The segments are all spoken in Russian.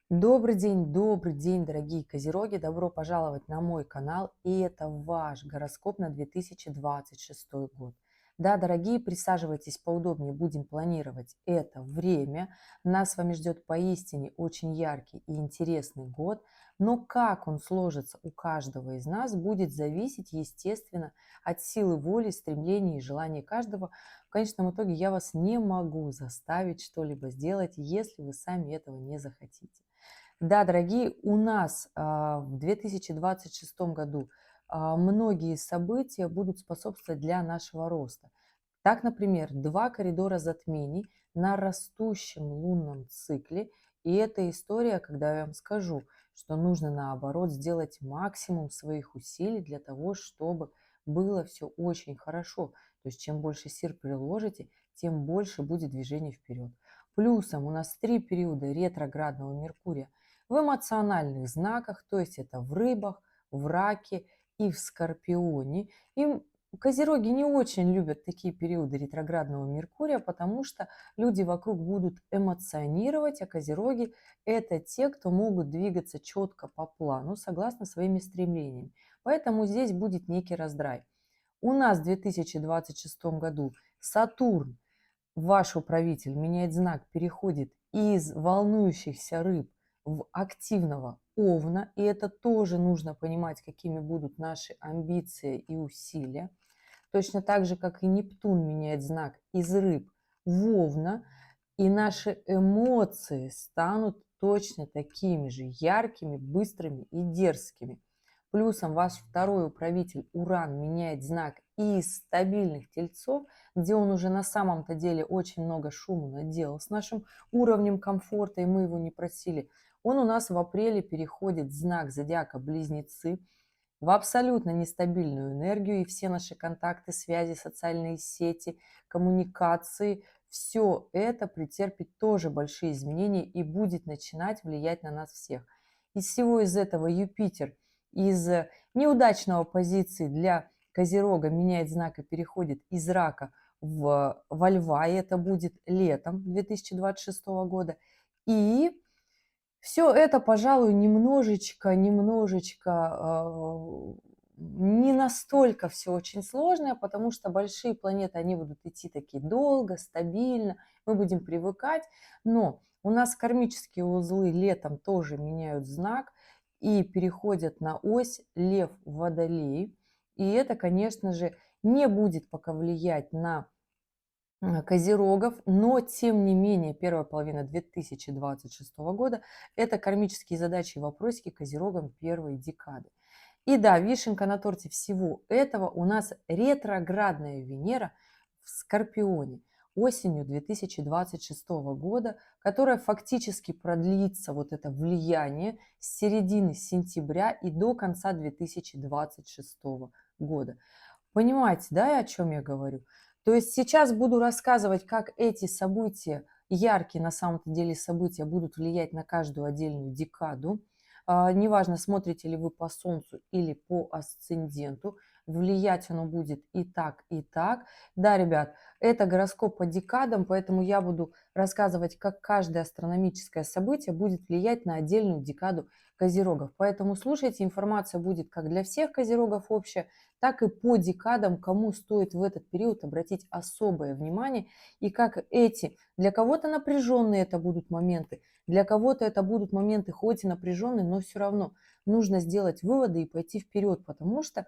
Добрый день, дорогие козероги! Добро пожаловать на мой канал, и это ваш гороскоп на 2026 год. Да, дорогие, присаживайтесь поудобнее, будем планировать это время. Нас с вами ждет поистине очень яркий и интересный год, но как он сложится у каждого из нас будет зависеть, естественно, от силы воли, стремлений и желаний каждого. В конечном итоге я вас не могу заставить что-либо сделать, если вы сами этого не захотите. Да, дорогие, у нас в 2026 году многие события будут способствовать для нашего роста. Так, например, два коридора затмений на растущем лунном цикле. И это история, когда я вам скажу, что нужно наоборот сделать максимум своих усилий для того, чтобы было все очень хорошо. То есть чем больше сил приложите, тем больше будет движение вперед. Плюсом у нас три периода ретроградного Меркурия в эмоциональных знаках, то есть это в рыбах, в раке и в скорпионе. И козероги не очень любят такие периоды ретроградного Меркурия, потому что люди вокруг будут эмоционировать, а козероги – это те, кто могут двигаться четко по плану, согласно своими стремлениями. Поэтому здесь будет некий раздрай. У нас в 2026 году Сатурн, ваш управитель, меняет знак, переходит из волнующихся рыб в активного овна, и это тоже нужно понимать, какими будут наши амбиции и усилия. Точно так же, как и Нептун меняет знак из рыб в овна, и наши эмоции станут точно такими же яркими, быстрыми и дерзкими. Плюсом ваш второй управитель Уран меняет знак из стабильных тельцов, где он уже на самом-то деле очень много шума наделал с нашим уровнем комфорта, и мы его не просили. Он у нас в апреле переходит в знак зодиака Близнецы, в абсолютно нестабильную энергию, и все наши контакты, связи, социальные сети, коммуникации, все это претерпит тоже большие изменения и будет начинать влиять на нас всех. Из всего из этого Юпитер из неудачного позиции для Козерога меняет знак и переходит из Рака во Льва, и это будет летом 2026 года. И все это, пожалуй, немножечко не настолько все очень сложное, потому что большие планеты, они будут идти такие долго, стабильно, мы будем привыкать. Но у нас кармические узлы летом тоже меняют знак и переходят на ось Лев-Водолей. И это, конечно же, не будет пока влиять на козерогов, но тем не менее первая половина 2026 года – это кармические задачи и вопросики козерогам первой декады. И да, вишенка на торте всего этого у нас ретроградная Венера в Скорпионе осенью 2026 года, которая фактически продлится вот это влияние с середины сентября и до конца 2026 года. Понимаете, да, о чем я говорю? То есть сейчас буду рассказывать, как эти события, яркие на самом-то деле события, будут влиять на каждую отдельную декаду. Неважно, смотрите ли вы по Солнцу или по асценденту, влиять оно будет и так, и так. Да, ребят, это гороскоп по декадам, поэтому я буду рассказывать, как каждое астрономическое событие будет влиять на отдельную декаду козерогов. Поэтому слушайте, информация будет как для всех козерогов общая, так и по декадам, кому стоит в этот период обратить особое внимание, и как эти, для кого-то напряженные это будут моменты, для кого-то это будут моменты хоть и напряженные, но все равно нужно сделать выводы и пойти вперед, потому что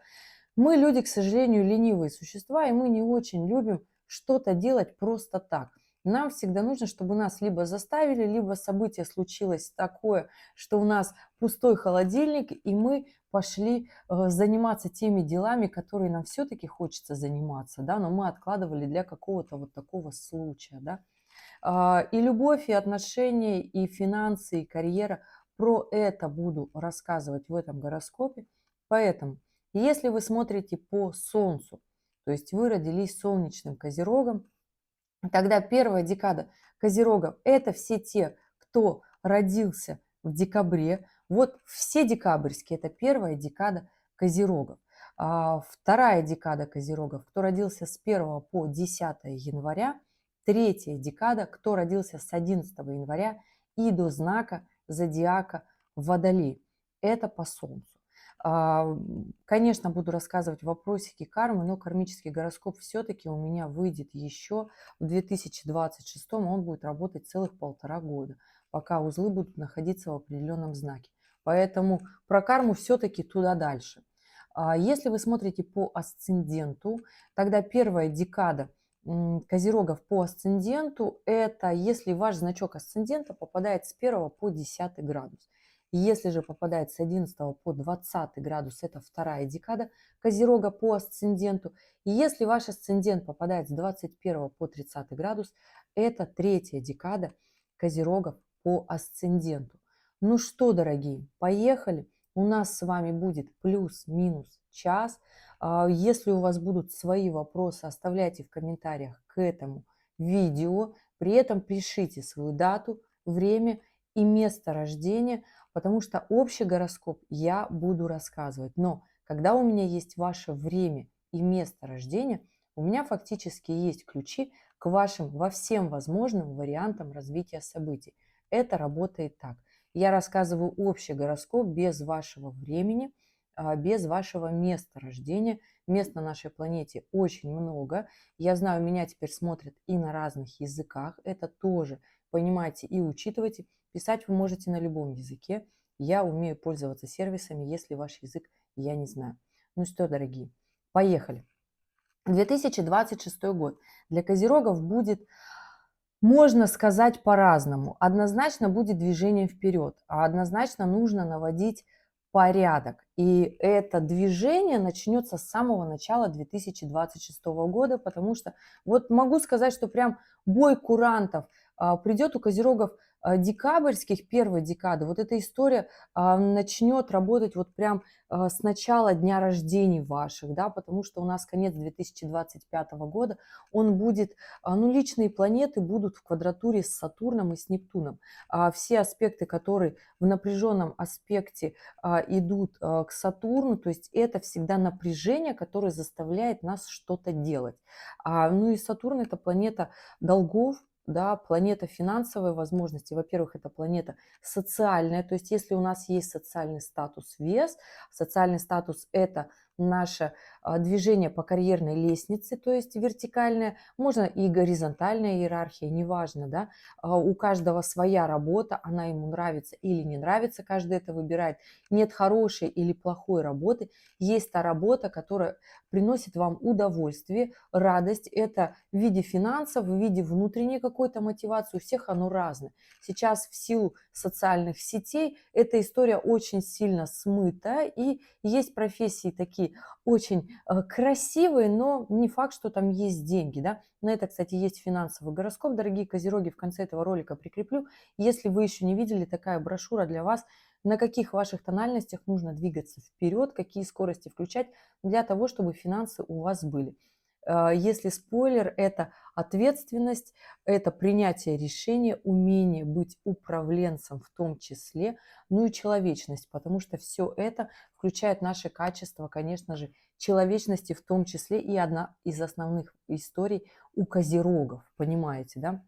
мы, люди, к сожалению, ленивые существа, и мы не очень любим что-то делать просто так. Нам всегда нужно, чтобы нас либо заставили, либо событие случилось такое, что у нас пустой холодильник, и мы пошли заниматься теми делами, которые нам все-таки хочется заниматься, да, но мы откладывали для какого-то вот такого случая, да. И любовь, и отношения, и финансы, и карьера. Про это буду рассказывать в этом гороскопе. Поэтому, если вы смотрите по Солнцу, то есть вы родились солнечным козерогом, тогда первая декада козерогов – это все те, кто родился в декабре. Вот все декабрьские – это первая декада козерогов. Вторая декада козерогов, кто родился с 1 по 10 января. Третья декада, кто родился с 11 января и до знака зодиака Водолей. Это по Солнцу. Конечно, буду рассказывать вопросики кармы, но кармический гороскоп все-таки у меня выйдет еще в 2026, он будет работать целых 1,5 года, пока узлы будут находиться в определенном знаке. Поэтому про карму все-таки туда дальше. Если вы смотрите по асценденту, тогда первая декада козерогов по асценденту – это если ваш значок асцендента попадает с 1 по 10 градус. Если же попадает с 11 по 20 градус, это вторая декада козерога по асценденту. И если ваш асцендент попадает с 21 по 30 градус, это третья декада козерогов по асценденту. Ну что, дорогие, поехали. У нас с вами будет плюс-минус час. Если у вас будут свои вопросы, оставляйте в комментариях к этому видео. При этом пишите свою дату, время и место рождения, потому что общий гороскоп я буду рассказывать. Но когда у меня есть ваше время и место рождения, у меня фактически есть ключи к вашим во всем возможным вариантам развития событий. Это работает так. Я рассказываю общий гороскоп без вашего времени, без вашего места рождения. Мест на нашей планете очень много. Я знаю, меня теперь смотрят и на разных языках. Это тоже понимайте и учитывайте. Писать вы можете на любом языке. Я умею пользоваться сервисами, если ваш язык я не знаю. Ну что, дорогие, поехали. 2026 год для козерогов будет, можно сказать, по-разному. Однозначно будет движение вперед, а однозначно нужно наводить порядок. И это движение начнется с самого начала 2026 года, потому что вот могу сказать, что прям бой курантов придет у козерогов декабрьских, первой декады. Вот эта история начнет работать вот прям с начала дня рождений ваших, да, потому что у нас конец 2025 года, он будет, ну, личные планеты будут в квадратуре с Сатурном и с Нептуном. Все аспекты, которые в напряженном аспекте идут к Сатурну, то есть это всегда напряжение, которое заставляет нас что-то делать. Ну и Сатурн – это планета долгов, да, планета финансовой возможности. Во-первых, это планета социальная, то есть если у нас есть социальный статус, вес, социальный статус – это наше движение по карьерной лестнице, то есть вертикальная, можно и горизонтальная иерархия, неважно, да, у каждого своя работа, она ему нравится или не нравится, каждый это выбирает. Нет хорошей или плохой работы, есть та работа, которая приносит вам удовольствие, радость, это в виде финансов, в виде внутренней какой-то мотивации, у всех оно разное. Сейчас в силу социальных сетей эта история очень сильно смыта, и есть профессии такие очень красивые, но не факт, что там есть деньги, да. На это, кстати, есть финансовый гороскоп, дорогие козероги, в конце этого ролика прикреплю. Если вы еще не видели, такая брошюра для вас, на каких ваших тональностях нужно двигаться вперед, какие скорости включать для того, чтобы финансы у вас были. Если спойлер, это ответственность, это принятие решения, умение быть управленцем в том числе, ну и человечность, потому что все это включает наши качества, конечно же, человечности в том числе и одна из основных историй у козерогов, понимаете, да?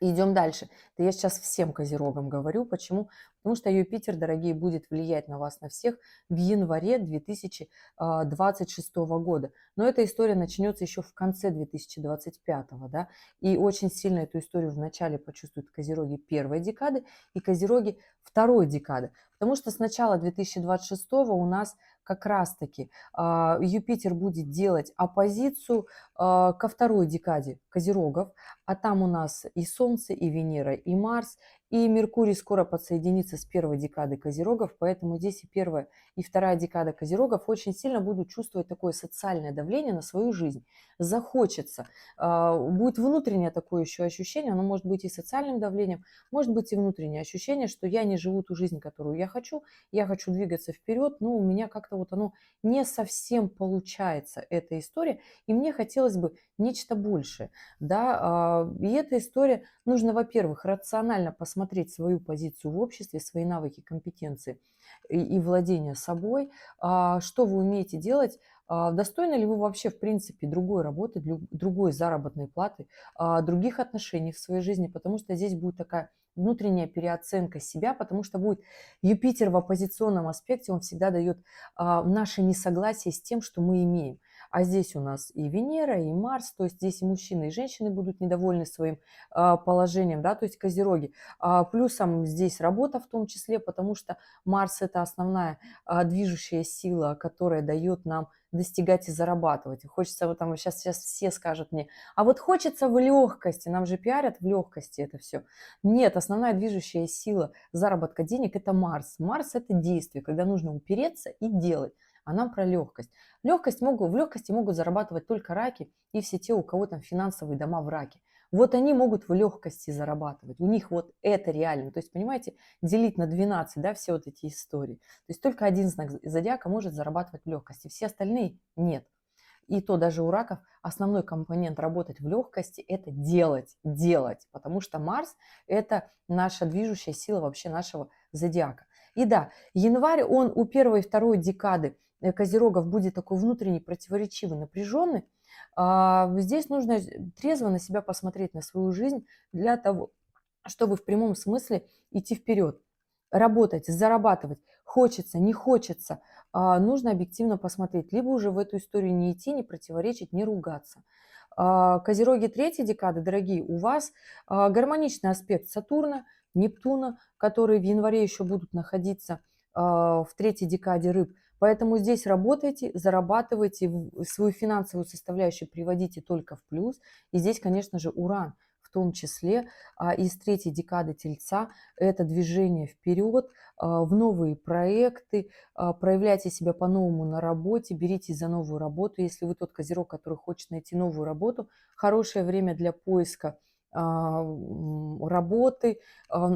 Идем дальше. Да я сейчас всем козерогам говорю. Почему? Потому что Юпитер, дорогие, будет влиять на вас, на всех в январе 2026 года. Но эта история начнется еще в конце 2025, да. И очень сильно эту историю в начале почувствуют козероги первой декады и козероги второй декады. Потому что с начала 2026 у нас как раз-таки Юпитер будет делать оппозицию ко второй декаде козерогов, а там у нас и Солнце, и Венера, и Марс, и Меркурий скоро подсоединится с первой декады козерогов, поэтому здесь и первая, и вторая декада козерогов очень сильно будут чувствовать такое социальное давление на свою жизнь. Захочется, будет внутреннее такое еще ощущение, оно может быть и социальным давлением, может быть и внутреннее ощущение, что я не живу ту жизнь, которую я хочу двигаться вперед, но у меня как-то вот оно не совсем получается, эта история, и мне хотелось бы нечто большее, да, и эта история, нужно, во-первых, рационально посмотреть свою позицию в обществе, свои навыки, компетенции и владение собой, что вы умеете делать, достойны ли вы вообще, в принципе, другой работы, другой заработной платы, других отношений в своей жизни, потому что здесь будет такая внутренняя переоценка себя, потому что будет Юпитер в оппозиционном аспекте, он всегда дает наше несогласие с тем, что мы имеем. А здесь у нас и Венера, и Марс, то есть здесь и мужчины, и женщины будут недовольны своим положением, да, то есть козероги. Плюсом здесь работа в том числе, потому что Марс – это основная движущая сила, которая дает нам достигать и зарабатывать. И хочется, вот там сейчас все скажут мне, а вот хочется в легкости, нам же пиарят в легкости это все. Нет, основная движущая сила заработка денег – это Марс. Марс – это действие, когда нужно упереться и делать. А нам про легкость. В легкости могут зарабатывать только раки и все те, у кого там финансовые дома в раке. Вот они могут в легкости зарабатывать. У них вот это реально. То есть, понимаете, делить на 12, да, все вот эти истории. То есть только один знак зодиака может зарабатывать в легкости, все остальные нет. И то даже у раков основной компонент работать в легкости – это делать, потому что Марс – это наша движущая сила вообще нашего зодиака. И да, январь, он у первой и второй декады козерогов будет такой внутренний, противоречивый, напряженный. Здесь нужно трезво на себя посмотреть, на свою жизнь для того, чтобы в прямом смысле идти вперед, работать, зарабатывать. Хочется, не хочется, нужно объективно посмотреть. Либо уже в эту историю не идти, не противоречить, не ругаться. Козероги третьей декады, дорогие, у вас гармоничный аспект Сатурна, Нептуна, которые в январе еще будут находиться в третьей декаде рыб. Поэтому здесь работайте, зарабатывайте, свою финансовую составляющую приводите только в плюс. И здесь, конечно же, Уран в том числе из третьей декады Тельца. Это движение вперед, в новые проекты, проявляйте себя по-новому на работе, беритесь за новую работу. Если вы тот козерог, который хочет найти новую работу, хорошее время для поиска работы,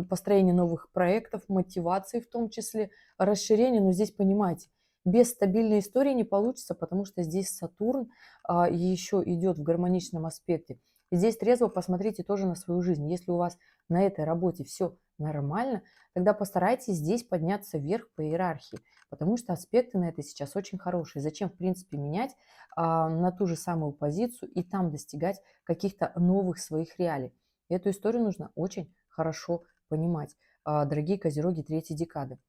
построения новых проектов, мотивации в том числе, расширения. Но здесь понимаете, без стабильной истории не получится, потому что здесь Сатурн еще идет в гармоничном аспекте. И здесь трезво посмотрите тоже на свою жизнь. Если у вас на этой работе все нормально, тогда постарайтесь здесь подняться вверх по иерархии, потому что аспекты на это сейчас очень хорошие. Зачем, в принципе, менять на ту же самую позицию и там достигать каких-то новых своих реалий? Эту историю нужно очень хорошо понимать, дорогие козероги третьей декады.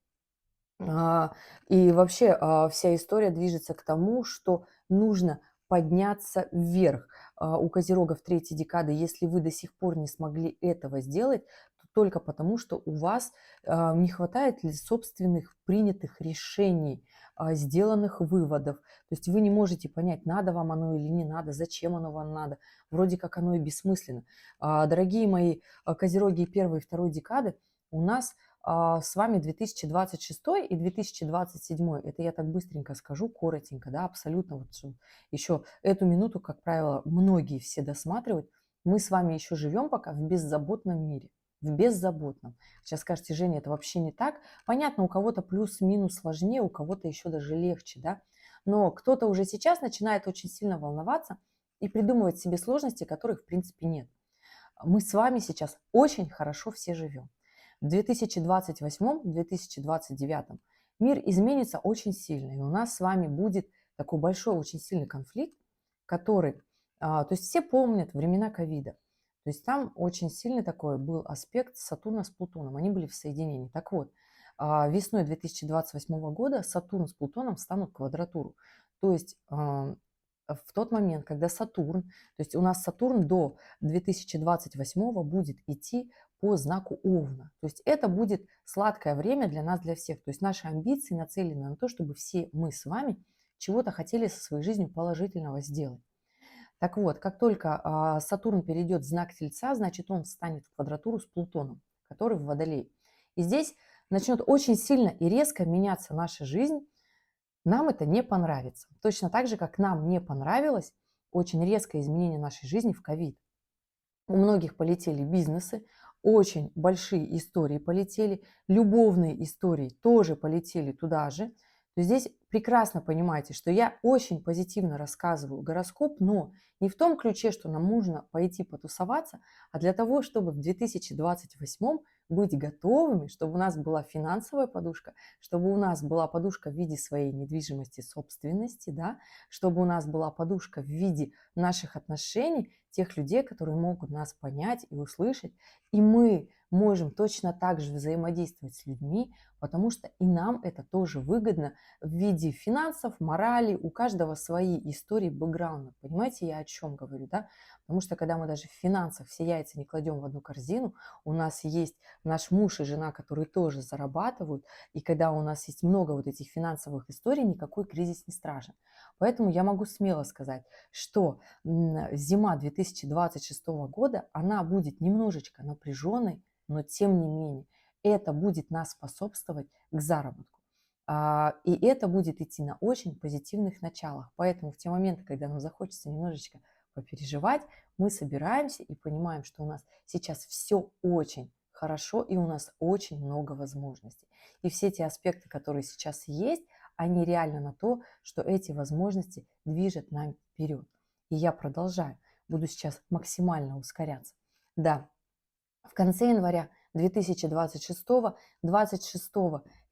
И вообще вся история движется к тому, что нужно подняться вверх. У козерогов третьей декады, если вы до сих пор не смогли этого сделать, то только потому, что у вас не хватает ли собственных принятых решений, сделанных выводов. То есть вы не можете понять, надо вам оно или не надо, зачем оно вам надо. Вроде как оно и бессмысленно. Дорогие мои козероги первой и второй декады, у нас с вами 2026 и 2027. Это я так быстренько скажу, коротенько, да, абсолютно. Вот еще эту минуту, как правило, многие все досматривают. Мы с вами еще живем пока в беззаботном мире. В беззаботном. Сейчас скажете, Женя, это вообще не так. Понятно, у кого-то плюс-минус сложнее, у кого-то еще даже легче, да. Но кто-то уже сейчас начинает очень сильно волноваться и придумывать себе сложности, которых в принципе нет. Мы с вами сейчас очень хорошо все живем. В 2028-2029 мир изменится очень сильно, и у нас с вами будет такой большой, очень сильный конфликт, который, то есть все помнят времена ковида, то есть там очень сильный такой был аспект Сатурна с Плутоном, они были в соединении. Так вот, весной 2028 года Сатурн с Плутоном станут в квадратуру, то есть в тот момент, когда Сатурн, то есть у нас Сатурн до 2028 будет идти по знаку Овна. То есть это будет сладкое время для нас, для всех. То есть наши амбиции нацелены на то, чтобы все мы с вами чего-то хотели со своей жизнью положительного сделать. Так вот, как только Сатурн перейдет в знак Тельца, значит он встанет в квадратуру с Плутоном, который в Водолее. И здесь начнет очень сильно и резко меняться наша жизнь. Нам это не понравится. Точно так же, как нам не понравилось очень резкое изменение нашей жизни в ковид. У многих полетели бизнесы, очень большие истории полетели, любовные истории тоже полетели туда же. То есть здесь прекрасно понимаете, что я очень позитивно рассказываю гороскоп, но не в том ключе, что нам нужно пойти потусоваться, а для того, чтобы в 2028 быть готовыми, чтобы у нас была финансовая подушка, чтобы у нас была подушка в виде своей недвижимости, собственности, да, чтобы у нас была подушка в виде наших отношений, тех людей, которые могут нас понять и услышать. И мы можем точно так же взаимодействовать с людьми, потому что и нам это тоже выгодно в виде финансов, морали, у каждого свои истории, бэкграунда. Понимаете, я о чем говорю, да? Потому что когда мы даже в финансах все яйца не кладем в одну корзину, у нас есть наш муж и жена, которые тоже зарабатывают, и когда у нас есть много вот этих финансовых историй, никакой кризис не страшен. Поэтому я могу смело сказать, что зима 2026 года, она будет немножечко напряженной, но тем не менее это будет нас способствовать к заработку. И это будет идти на очень позитивных началах. Поэтому в те моменты, когда нам захочется немножечко попереживать, мы собираемся и понимаем, что у нас сейчас все очень хорошо и у нас очень много возможностей. И все те аспекты, которые сейчас есть, они реально на то, что эти возможности движут нами вперед. И я продолжаю. Буду сейчас максимально ускоряться. Да, в конце января 2026, 26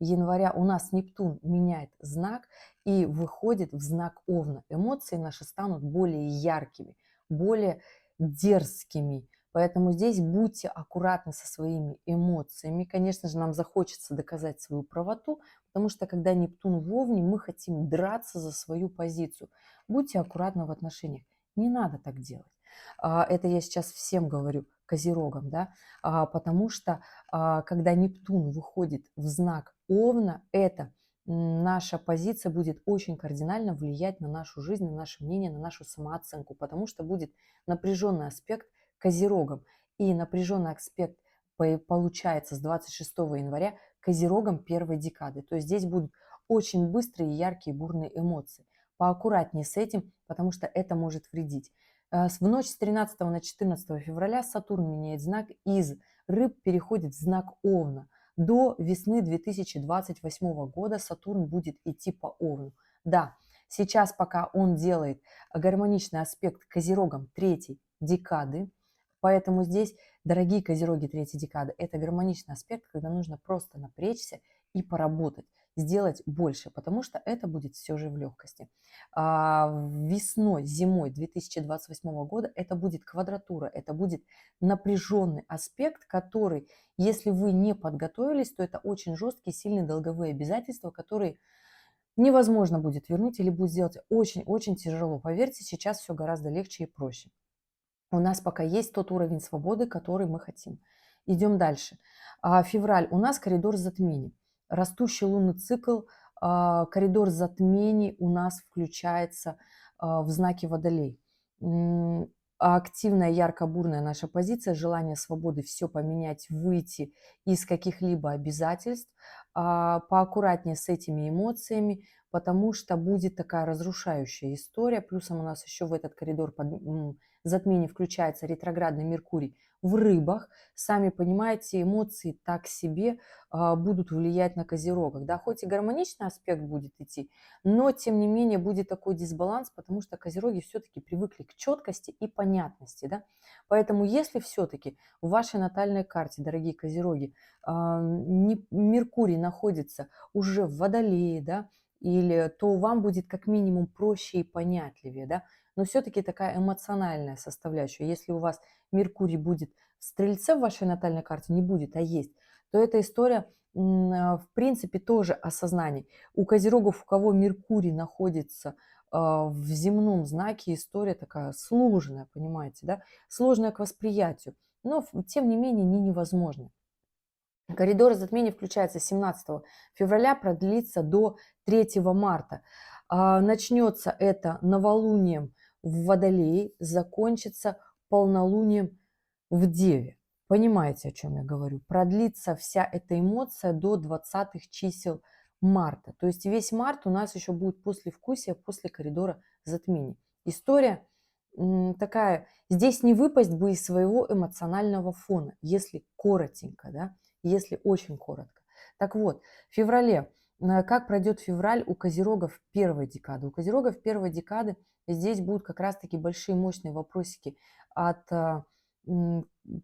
января у нас Нептун меняет знак и выходит в знак Овна. Эмоции наши станут более яркими, более дерзкими. Поэтому здесь будьте аккуратны со своими эмоциями. Конечно же, нам захочется доказать свою правоту, потому что когда Нептун в Овне, мы хотим драться за свою позицию. Будьте аккуратны в отношениях. Не надо так делать. Это я сейчас всем говорю, козерогам, да, потому что когда Нептун выходит в знак Овна, это наша позиция будет очень кардинально влиять на нашу жизнь, на наше мнение, на нашу самооценку, потому что будет напряженный аспект к козерогам. И напряженный аспект получается с 26 января к козерогам первой декады. То есть здесь будут очень быстрые, яркие, бурные эмоции. Поаккуратнее с этим, потому что это может вредить. В ночь с 13 на 14 февраля Сатурн меняет знак, из Рыб переходит в знак Овна. До весны 2028 года Сатурн будет идти по Овну. Да, сейчас пока он делает гармоничный аспект к Козерогам третьей декады, поэтому здесь, дорогие Козероги третьей декады, это гармоничный аспект, когда нужно просто напрячься и поработать, сделать больше, потому что это будет все же в легкости. Весной, зимой 2028 года это будет квадратура, это будет напряженный аспект, который, если вы не подготовились, то это очень жесткие, сильные долговые обязательства, которые невозможно будет вернуть или будет сделать очень-очень тяжело. Поверьте, сейчас все гораздо легче и проще. У нас пока есть тот уровень свободы, который мы хотим. Идем дальше. Февраль. У нас коридор затмений. Растущий лунный цикл. Коридор затмений у нас включается в знаке Водолей. Активная, ярко-бурная наша позиция, желание свободы все поменять, выйти из каких-либо обязательств. Поаккуратнее с этими эмоциями, потому что будет такая разрушающая история. Плюсом у нас еще в этот коридор затмений включается ретроградный Меркурий в Рыбах. Сами понимаете, эмоции так себе будут влиять на Козерогах. Да, хоть и гармоничный аспект будет идти, но тем не менее будет такой дисбаланс, потому что Козероги все-таки привыкли к четкости и понятности. Да? Поэтому если все-таки в вашей натальной карте, дорогие Козероги, Меркурий находится уже в Водолее, да, или то вам будет как минимум проще и понятливее, да, но все-таки такая эмоциональная составляющая. Если у вас Меркурий будет в Стрельце в вашей натальной карте, не будет, а есть, то эта история, в принципе, тоже осознание. У Козерогов, у кого Меркурий находится в земном знаке, история такая сложная, понимаете, да, сложная к восприятию, но тем не менее не невозможно. Коридор затмений включается с 17 февраля, продлится до 3 марта. Начнется это новолунием в Водолее, закончится полнолунием в Деве. Понимаете, о чем я говорю? Продлится вся эта эмоция до 20 чисел марта. То есть весь март у нас еще будет послевкусие после коридора затмений. История такая, здесь не выпасть бы из своего эмоционального фона, если коротенько, да, если очень коротко. Так вот, в феврале, как пройдет февраль у Козерогов первой декады? У Козерогов первой декады здесь будут как раз-таки большие мощные вопросики от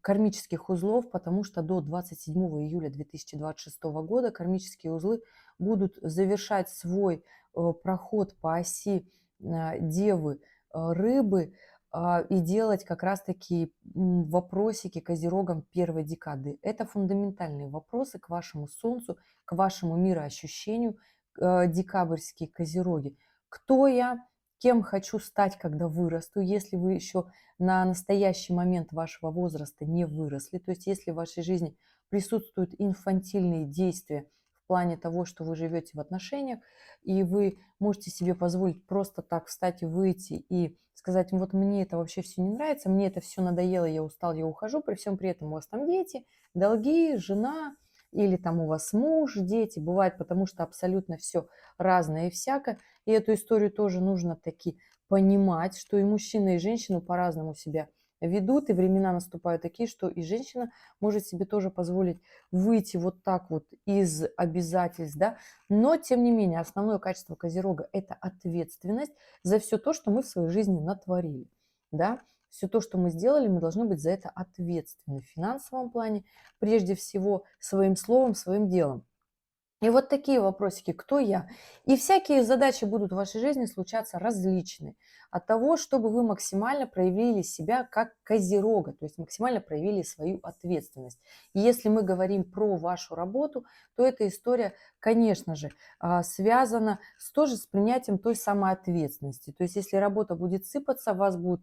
кармических узлов, потому что до 27 июля 2026 года кармические узлы будут завершать свой проход по оси Девы, Рыбы, и делать как раз-таки вопросики козерогам первой декады. Это фундаментальные вопросы к вашему Солнцу, к вашему мироощущению, декабрьские козероги. Кто я? Кем хочу стать, когда вырасту, если вы еще на настоящий момент вашего возраста не выросли, то есть если в вашей жизни присутствуют инфантильные действия в плане того, что вы живете в отношениях, и вы можете себе позволить просто так встать и выйти и сказать: вот мне это вообще все не нравится, мне это все надоело, я устал, я ухожу, при всем при этом у вас там дети, долги, жена, или там у вас муж, дети, бывает, потому что абсолютно все разное и всякое, и эту историю тоже нужно таки понимать, что и мужчина, и женщина по-разному себя ведут, и времена наступают такие, что и женщина может себе тоже позволить выйти вот так вот из обязательств, да, но тем не менее основное качество Козерога – это ответственность за все то, что мы в своей жизни натворили, да, все то, что мы сделали, мы должны быть за это ответственны в финансовом плане, прежде всего своим словом, своим делом. И вот такие вопросики: кто я? И всякие задачи будут в вашей жизни случаться различные. От того, чтобы вы максимально проявили себя как козерога, то есть максимально проявили свою ответственность. И если мы говорим про вашу работу, то эта история, конечно же, связана тоже с принятием той самой ответственности. То есть если работа будет сыпаться, вас будут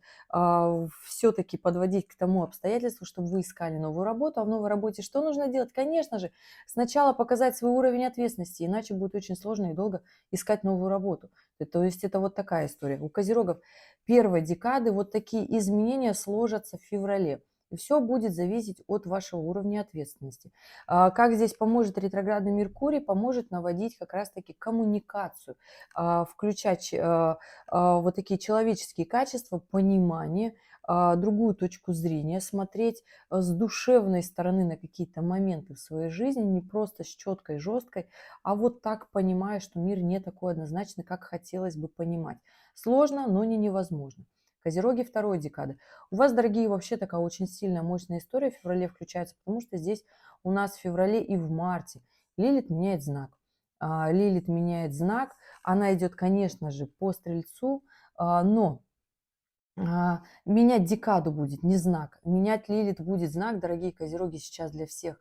все-таки подводить к тому обстоятельству, чтобы вы искали новую работу. А в новой работе что нужно делать? Конечно же, сначала показать свой уровень ответственности, иначе будет очень сложно и долго искать новую работу. То есть это вот такая история. У козерогов первой декады вот такие изменения сложатся в феврале. И все будет зависеть от вашего уровня ответственности. Как здесь поможет ретроградный Меркурий? Поможет наводить как раз-таки коммуникацию, включать вот такие человеческие качества, понимание, другую точку зрения, смотреть с душевной стороны на какие-то моменты в своей жизни, не просто с четкой, жесткой, а вот так понимая, что мир не такой однозначный, как хотелось бы понимать. Сложно, но не невозможно. Козероги второй декады. У вас, дорогие, вообще такая очень сильная, мощная история в феврале включается, потому что здесь у нас в феврале и в марте Лилит меняет знак. Лилит меняет знак, она идет, конечно же, по Стрельцу, но менять декаду будет, не знак. Менять Лилит будет знак, дорогие козероги, сейчас для всех.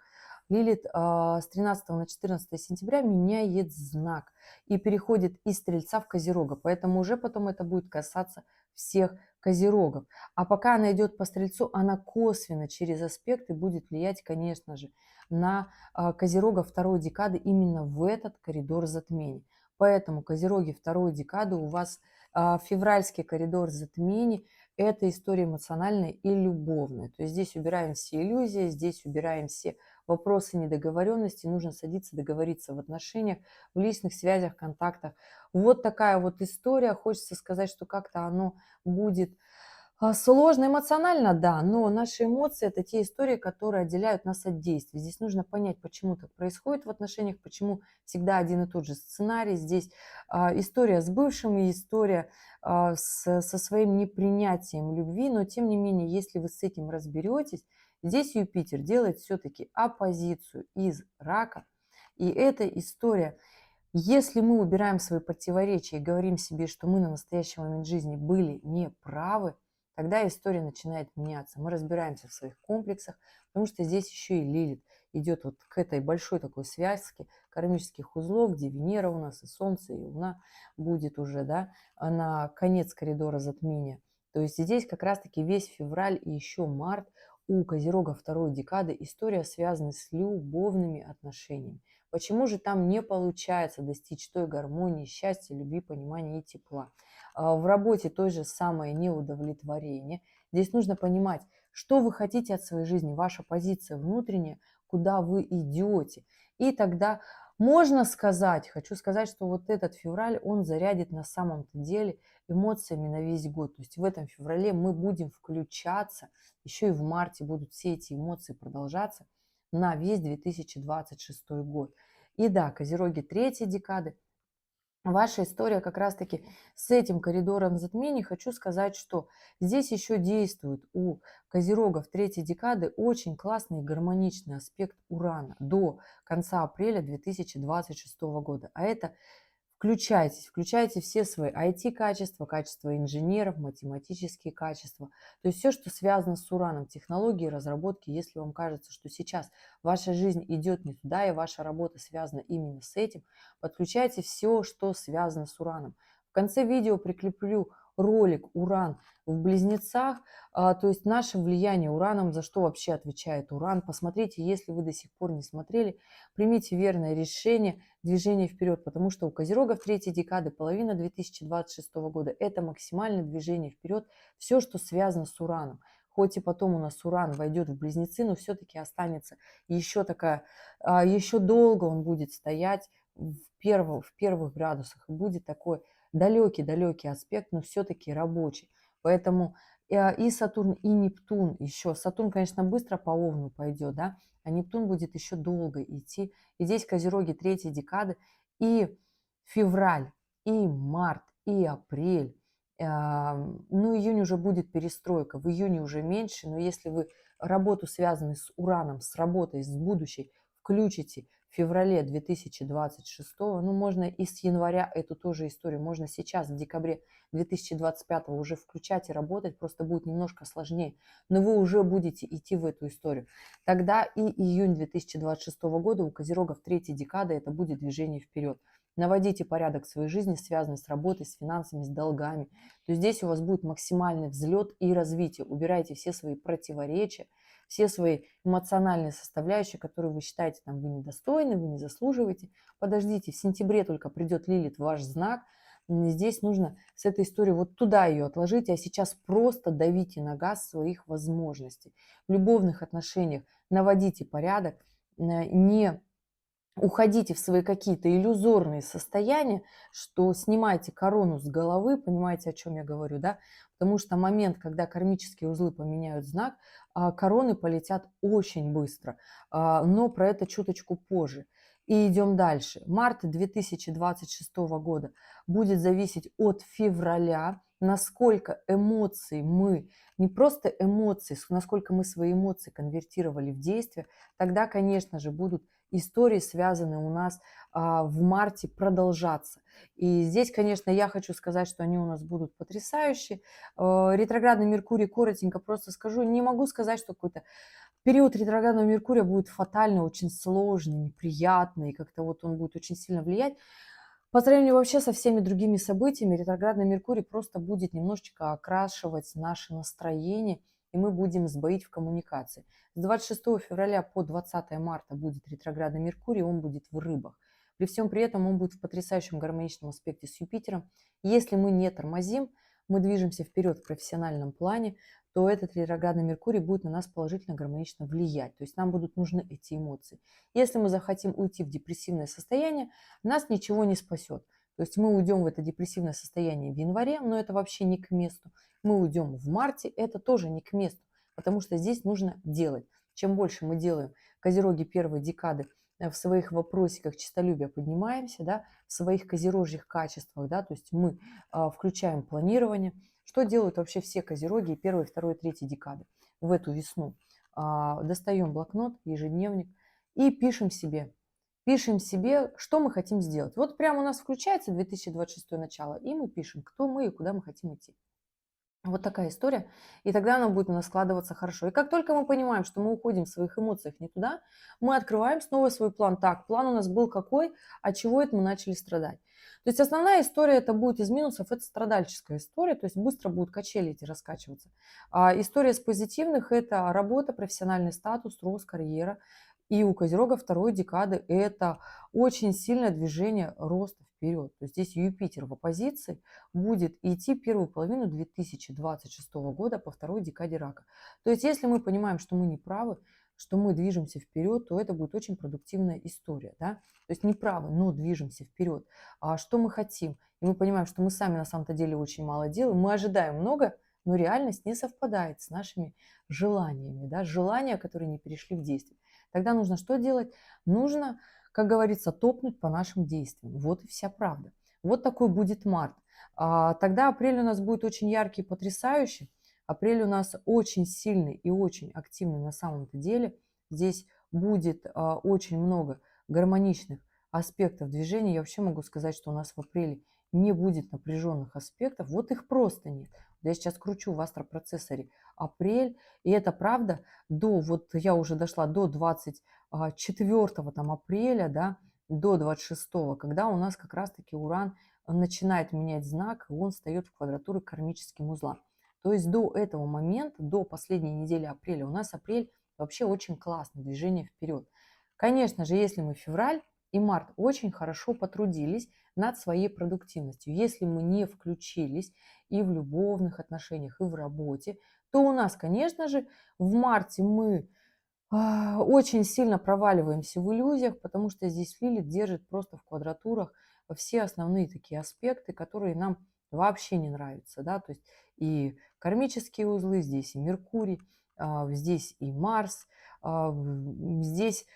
Лилит с 13 на 14 сентября меняет знак и переходит из Стрельца в Козерога. Поэтому уже потом это будет касаться всех козерогов. А пока она идет по Стрельцу, она косвенно через аспекты будет влиять, конечно же, на козерога второй декады именно в этот коридор затмений. Поэтому козероги второй декады у вас февральский коридор затмений – это история эмоциональная и любовная. То есть здесь убираем все иллюзии, здесь убираем все вопросы недоговоренности. Нужно садиться, договориться в отношениях, в личных связях, контактах. Вот такая вот история. Хочется сказать, что как-то оно будет сложно эмоционально, да, но наши эмоции – это те истории, которые отделяют нас от действий. Здесь нужно понять, почему так происходит в отношениях, почему всегда один и тот же сценарий. Здесь история с бывшим и история со своим непринятием любви, но тем не менее, если вы с этим разберетесь, здесь Юпитер делает все-таки оппозицию из рака, и эта история, если мы убираем свои противоречия и говорим себе, что мы на настоящий момент жизни были неправы, тогда история начинает меняться. Мы разбираемся в своих комплексах, потому что здесь еще и Лилит идет вот к этой большой такой связке кармических узлов, где Венера у нас и Солнце, и Луна будет уже, да, на конец коридора затмения. То есть здесь как раз-таки весь февраль и еще март у Козерога второй декады история связана с любовными отношениями. Почему же там не получается достичь той гармонии, счастья, любви, понимания и тепла? В работе то же самое неудовлетворение. Здесь нужно понимать, что вы хотите от своей жизни, ваша позиция внутренняя, куда вы идете. И тогда можно сказать, хочу сказать, что вот этот февраль, он зарядит на самом-то деле эмоциями на весь год. То есть в этом феврале мы будем включаться, еще и в марте будут все эти эмоции продолжаться на весь 2026 год. И да, козероги третьей декады, ваша история как раз-таки с этим коридором затмений. Хочу сказать, что здесь еще действует у козерогов третьей декады очень классный и гармоничный аспект Урана до конца апреля 2026 года. А это Включайте все свои IT-качества, качества инженеров, математические качества. То есть все, что связано с ураном, технологии, разработки. Если вам кажется, что сейчас ваша жизнь идет не туда, и ваша работа связана именно с этим, подключайте все, что связано с ураном. В конце видео прикреплю ролик «Уран в близнецах», то есть наше влияние ураном, за что вообще отвечает уран. Посмотрите, если вы до сих пор не смотрели, примите верное решение, движение вперед, потому что у Козерогов третьей декады, половина 2026 года, это максимальное движение вперед, все, что связано с ураном. Хоть и потом у нас уран войдет в близнецы, но все-таки останется еще такая, еще долго он будет стоять в первых градусах. Будет такой далекий аспект, но все-таки рабочий. Поэтому и Сатурн, и Нептун еще. Сатурн, конечно, быстро по Овну пойдет, да, а Нептун будет еще долго идти. И здесь Козероги третьей декады, и февраль, и март, и апрель. Ну, июнь уже будет перестройка, в июне уже меньше, но если вы работу, связанную с ураном, с работой, с будущей, включите в феврале 2026, ну, можно и с января эту тоже историю, можно сейчас, в декабре 2025 уже включать и работать, просто будет немножко сложнее, но вы уже будете идти в эту историю. Тогда и июнь 2026 года у Козерогов третьей декады это будет движение вперед. Наводите порядок в своей жизни, связанный с работой, с финансами, с долгами. То здесь у вас будет максимальный взлет и развитие. Убирайте все свои противоречия, все свои эмоциональные составляющие, которые вы считаете, там, вы недостойны, вы не заслуживаете. Подождите, в сентябре только придет Лилит в ваш знак. Здесь нужно с этой историей вот туда ее отложить, а сейчас просто давите на газ своих возможностей. В любовных отношениях наводите порядок, не уходите в свои какие-то иллюзорные состояния, что снимайте корону с головы, понимаете, о чем я говорю, да? Потому что момент, когда кармические узлы поменяют знак, короны полетят очень быстро, но про это чуточку позже. И идем дальше. Март 2026 года будет зависеть от февраля, насколько эмоций мы, не просто эмоции, насколько мы свои эмоции конвертировали в действие, тогда, конечно же, будут истории, связанные у нас в марте, продолжаться. И здесь, конечно, я хочу сказать, что они у нас будут потрясающие. Ретроградный Меркурий, коротенько просто скажу, не могу сказать, что какой-то период ретроградного Меркурия будет фатальный, очень сложный, неприятный, и как-то вот он будет очень сильно влиять. По сравнению вообще со всеми другими событиями, ретроградный Меркурий просто будет немножечко окрашивать наше настроение, и мы будем сбоить в коммуникации. С 26 февраля по 20 марта будет ретроградный Меркурий, он будет в рыбах. При всем при этом он будет в потрясающем гармоничном аспекте с Юпитером. Если мы не тормозим, мы движемся вперед в профессиональном плане, то этот ретроградный Меркурий будет на нас положительно, гармонично влиять. То есть нам будут нужны эти эмоции. Если мы захотим уйти в депрессивное состояние, нас ничего не спасет. То есть мы уйдем в это депрессивное состояние в январе, но это вообще не к месту. Мы уйдем в марте, это тоже не к месту, потому что здесь нужно делать. Чем больше мы делаем, Козероги первой декады, в своих вопросиках честолюбия поднимаемся, да, в своих козерожьих качествах, да, то есть мы включаем планирование. Что делают вообще все Козероги первой, второй, третьей декады в эту весну? Достаем блокнот, ежедневник и пишем себе, что мы хотим сделать. Вот прямо у нас включается 2026 начало, и мы пишем, кто мы и куда мы хотим идти. Вот такая история. И тогда она будет у нас складываться хорошо. И как только мы понимаем, что мы уходим в своих эмоциях не туда, мы открываем снова свой план. Так, план у нас был какой, от чего это мы начали страдать. То есть основная история это будет из минусов, это страдальческая история, то есть быстро будут качели эти раскачиваться. А история с позитивных это работа, профессиональный статус, рост, карьера. И у Козерога второй декады это очень сильное движение роста вперед. То есть здесь Юпитер в оппозиции будет идти первую половину 2026 года по второй декаде рака. То есть если мы понимаем, что мы не правы, что мы движемся вперед, то это будет очень продуктивная история. Да? То есть не правы, но движемся вперед. А что мы хотим? И мы понимаем, что мы сами на самом-то деле очень мало делаем, мы ожидаем много, но реальность не совпадает с нашими желаниями. Да? Желания, которые не перешли в действие. Тогда нужно что делать? Нужно, как говорится, топнуть по нашим действиям. Вот и вся правда. Вот такой будет март. Тогда апрель у нас будет очень яркий, потрясающий. Апрель у нас очень сильный и очень активный на самом-то деле. Здесь будет очень много гармоничных аспектов движения. Я вообще могу сказать, что у нас в апреле не будет напряженных аспектов. Вот их просто нет. Я сейчас кручу в астропроцессоре апрель, и это правда вот я уже дошла до 24 там, апреля, да, до 26, когда у нас как раз-таки Уран начинает менять знак, и он встает в квадратуру к кармическим узлам. То есть до этого момента, до последней недели апреля, у нас апрель вообще очень классное движение вперед. Конечно же, если мы февраль и март очень хорошо потрудились над своей продуктивностью, если мы не включились и в любовных отношениях, и в работе, то у нас, конечно же, в марте мы очень сильно проваливаемся в иллюзиях, потому что здесь Лилит держит просто в квадратурах все основные такие аспекты, которые нам вообще не нравятся. Да? То есть и кармические узлы, здесь и Меркурий, здесь и Марс, здесь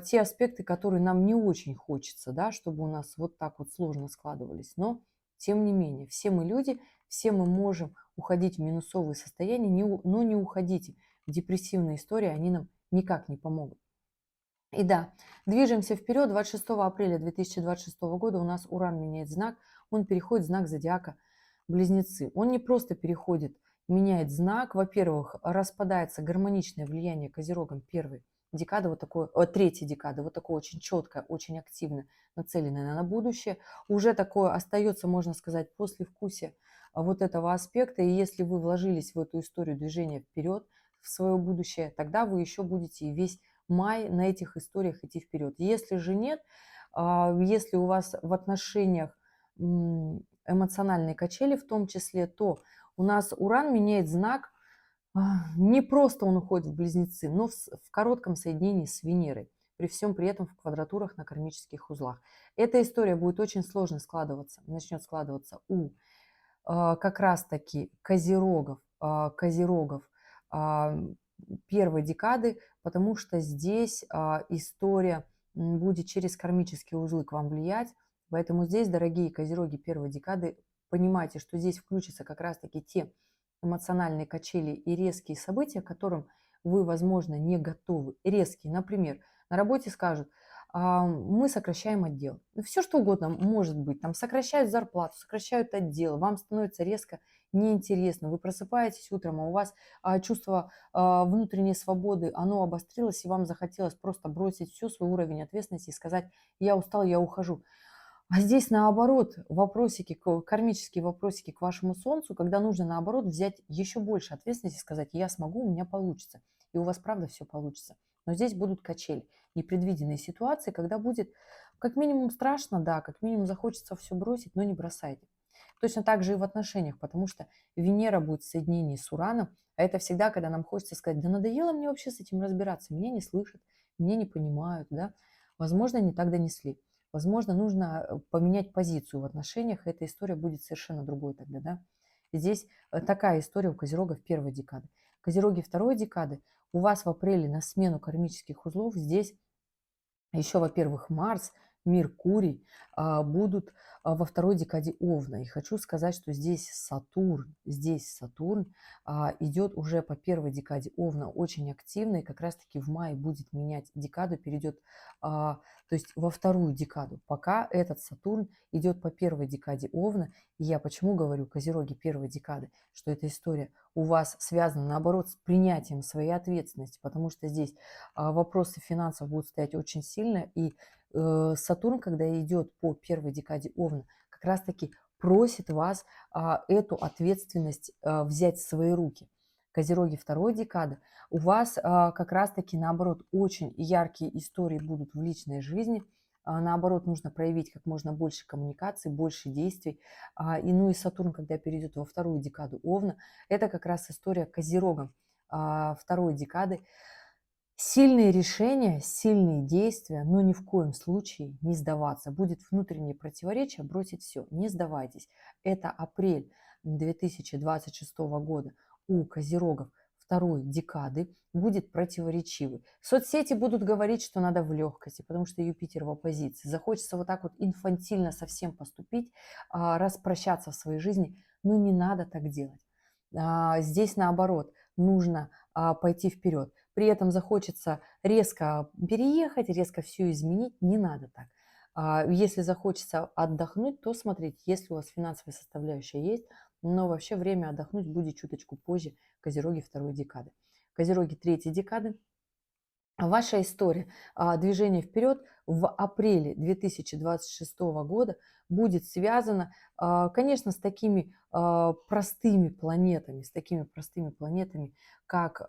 те аспекты, которые нам не очень хочется, да, чтобы у нас вот так вот сложно складывались. Но, тем не менее, все мы люди, все мы можем уходить в минусовые состояния, но не уходите в депрессивные истории, они нам никак не помогут. И да, движемся вперед. 26 апреля 2026 года у нас Уран меняет знак, он переходит в знак зодиака Близнецы. Он не просто переходит, меняет знак. Во-первых, распадается гармоничное влияние Козерогом первой декады, третьей декады, вот такое очень четкое, очень активно нацеленное на будущее. Уже такое остается, можно сказать, послевкусие вот этого аспекта. И если вы вложились в эту историю движения вперед, в свое будущее, тогда вы еще будете и весь май на этих историях идти вперед. Если же нет, если у вас в отношениях эмоциональные качели в том числе, то у нас Уран меняет знак, не просто он уходит в Близнецы, но в коротком соединении с Венерой, при всем при этом в квадратурах на кармических узлах. Эта история будет очень сложно складываться, начнет складываться у как раз-таки козерогов первой декады, потому что здесь история будет через кармические узлы к вам влиять. Поэтому здесь, дорогие козероги первой декады, понимайте, что здесь включатся как раз-таки те эмоциональные качели и резкие события, к которым вы, возможно, не готовы. Резкие, например, на работе скажут, мы сокращаем отдел. Все что угодно может быть. Там сокращают зарплату, сокращают отдел, вам становится резко неинтересно. Вы просыпаетесь утром, а у вас чувство внутренней свободы, оно обострилось, и вам захотелось просто бросить все, свой уровень ответственности и сказать, я устал, я ухожу. А здесь наоборот, кармические вопросики к вашему Солнцу, когда нужно наоборот взять еще больше ответственности и сказать, я смогу, у меня получится. И у вас правда все получится. Но здесь будут качели, непредвиденные ситуации, когда будет как минимум страшно, да, как минимум захочется все бросить, но не бросайте. Точно так же и в отношениях, потому что Венера будет в соединении с Ураном, а это всегда, когда нам хочется сказать, да надоело мне вообще с этим разбираться, меня не слышат, меня не понимают, да. Возможно, не так донесли. Возможно, нужно поменять позицию в отношениях, и эта история будет совершенно другой тогда, да. Здесь такая история у Козерогов первой декады. Козероги второй декады, у вас в апреле на смену кармических узлов здесь еще, во-первых, Марс, Меркурий будут во второй декаде Овна. И хочу сказать, что здесь Сатурн идет уже по первой декаде Овна очень активно, и как раз-таки в мае будет менять декаду, перейдет, то есть во вторую декаду. Пока этот Сатурн идет по первой декаде Овна, и я почему говорю Козероги первой декады, что эта история у вас связана, наоборот, с принятием своей ответственности, потому что здесь вопросы финансов будут стоять очень сильно, и Сатурн, когда идет по первой декаде Овна, как раз-таки просит вас эту ответственность взять в свои руки. Козероги второй декады, у вас как раз-таки наоборот очень яркие истории будут в личной жизни, наоборот нужно проявить как можно больше коммуникаций, больше действий. И Сатурн, когда перейдет во вторую декаду Овна, это как раз история Козерогом второй декады. Сильные решения, сильные действия, но ни в коем случае не сдаваться. Будет внутреннее противоречие, бросить все. Не сдавайтесь. Это апрель 2026 года у Козерогов второй декады будет противоречивый. Соцсети будут говорить, что надо в легкости, потому что Юпитер в оппозиции. Захочется вот так вот инфантильно совсем поступить, распрощаться в своей жизни, но не надо так делать. Здесь наоборот, нужно пойти вперед. При этом захочется резко переехать, резко все изменить. Не надо так. Если захочется отдохнуть, то смотрите, если у вас финансовая составляющая есть, но вообще время отдохнуть будет чуточку позже, козероги второй декады. Козероги третьей декады. Ваша история движения вперед в апреле 2026 года будет связана, конечно, с такими простыми планетами, как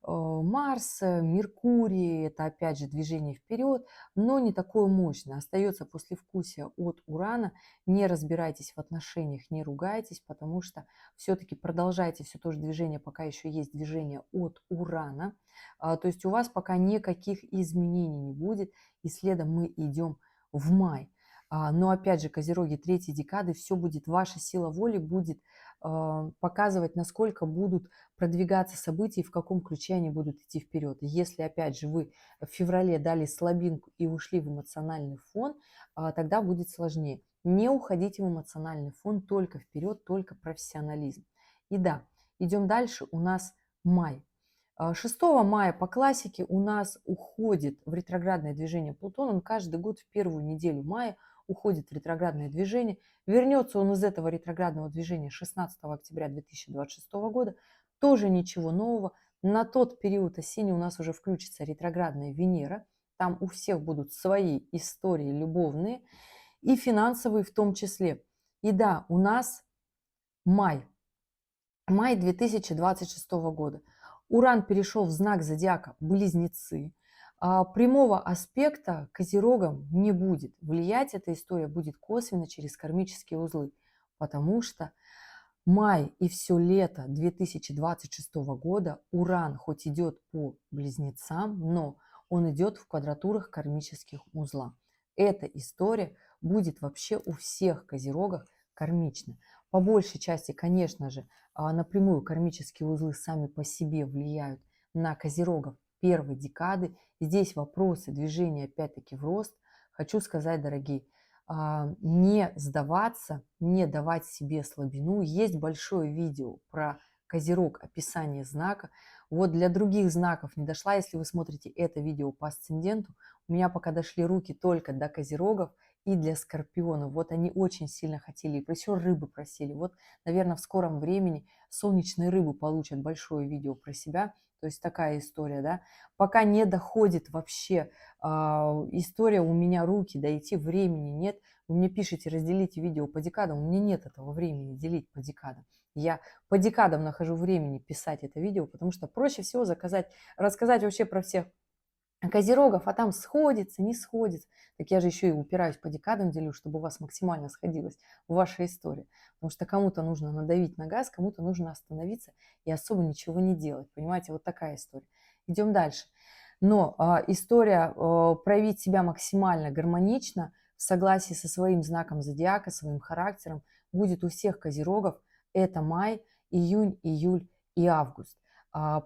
Марс, Меркурий, это опять же движение вперед, но не такое мощное. Остается послевкусие от Урана. Не разбирайтесь в отношениях, не ругайтесь, потому что все-таки продолжайте все то же движение, пока еще есть движение от Урана. То есть у вас пока никаких изменений не будет, и следом мы идем в май. Но опять же, козероги третьей декады, все будет, ваша сила воли будет показывать, насколько будут продвигаться события и в каком ключе они будут идти вперед. Если, опять же, вы в феврале дали слабинку и ушли в эмоциональный фон, тогда будет сложнее. Не уходите в эмоциональный фон, только вперед, только профессионализм. И да, идем дальше, у нас май. 6 мая по классике у нас уходит в ретроградное движение Плутон. Он каждый год в первую неделю мая уходит в ретроградное движение. Вернется он из этого ретроградного движения 16 октября 2026 года. Тоже ничего нового. На тот период осени у нас уже включится ретроградная Венера. Там у всех будут свои истории любовные и финансовые в том числе. И да, у нас май. Май 2026 года. Уран перешел в знак зодиака Близнецы. Прямого аспекта козерогам не будет. Влиять эта история будет косвенно через кармические узлы, потому что май и все лето 2026 года Уран хоть идет по Близнецам, но он идет в квадратурах кармических узла. Эта история будет вообще у всех козерогов кармична. По большей части, конечно же, напрямую кармические узлы сами по себе влияют на козерогов первой декады. Здесь вопросы движения опять-таки в рост. Хочу сказать, дорогие, не сдаваться, не давать себе слабину. Есть большое видео про Козерог, описание знака. Вот для других знаков не дошла. Если вы смотрите это видео по асценденту, у меня пока дошли руки только до Козерогов и для Скорпионов. Вот они очень сильно хотели, и еще рыбы просили. Вот, наверное, в скором времени солнечные рыбы получат большое видео про себя. То есть такая история, да. Пока не доходит вообще история, у меня руки дойти, времени нет. Вы мне пишете, разделите видео по декадам. У меня нет этого времени делить по декадам. Я по декадам нахожу времени писать это видео, потому что проще всего рассказать вообще про всех козерогов, а там сходится, не сходится. Так я же еще и упираюсь по декадам, делю, чтобы у вас максимально сходилась ваша история. Потому что кому-то нужно надавить на газ, кому-то нужно остановиться и особо ничего не делать. Понимаете, вот такая история. Идем дальше. Но история проявить себя максимально гармонично в согласии со своим знаком зодиака, своим характером будет у всех козерогов. Это май, июнь, июль и август.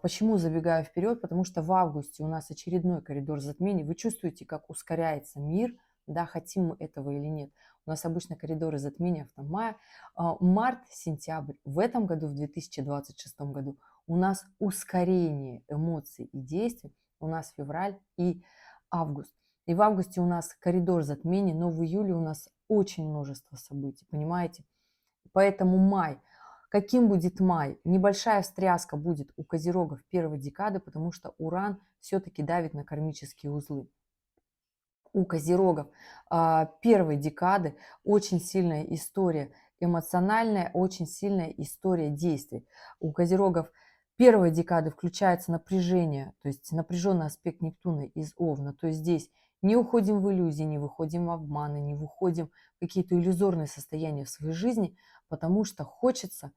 Почему забегаю вперед? Потому что в августе у нас очередной коридор затмений. Вы чувствуете, как ускоряется мир, да, хотим мы этого или нет. У нас обычно коридоры затмения в мая, март, сентябрь. В этом году, в 2026 году, у нас ускорение эмоций и действий. У нас февраль и август. И в августе у нас коридор затмений, но в июле у нас очень множество событий, понимаете? Поэтому май. Каким будет май? Небольшая встряска будет у козерогов первой декады, потому что Уран все-таки давит на кармические узлы. У козерогов первой декады очень сильная история эмоциональная, очень сильная история действий. У козерогов первой декады включается напряжение, то есть напряженный аспект Нептуна из Овна. То есть здесь не уходим в иллюзии, не выходим в обманы, не выходим в какие-то иллюзорные состояния в своей жизни, потому что хочется,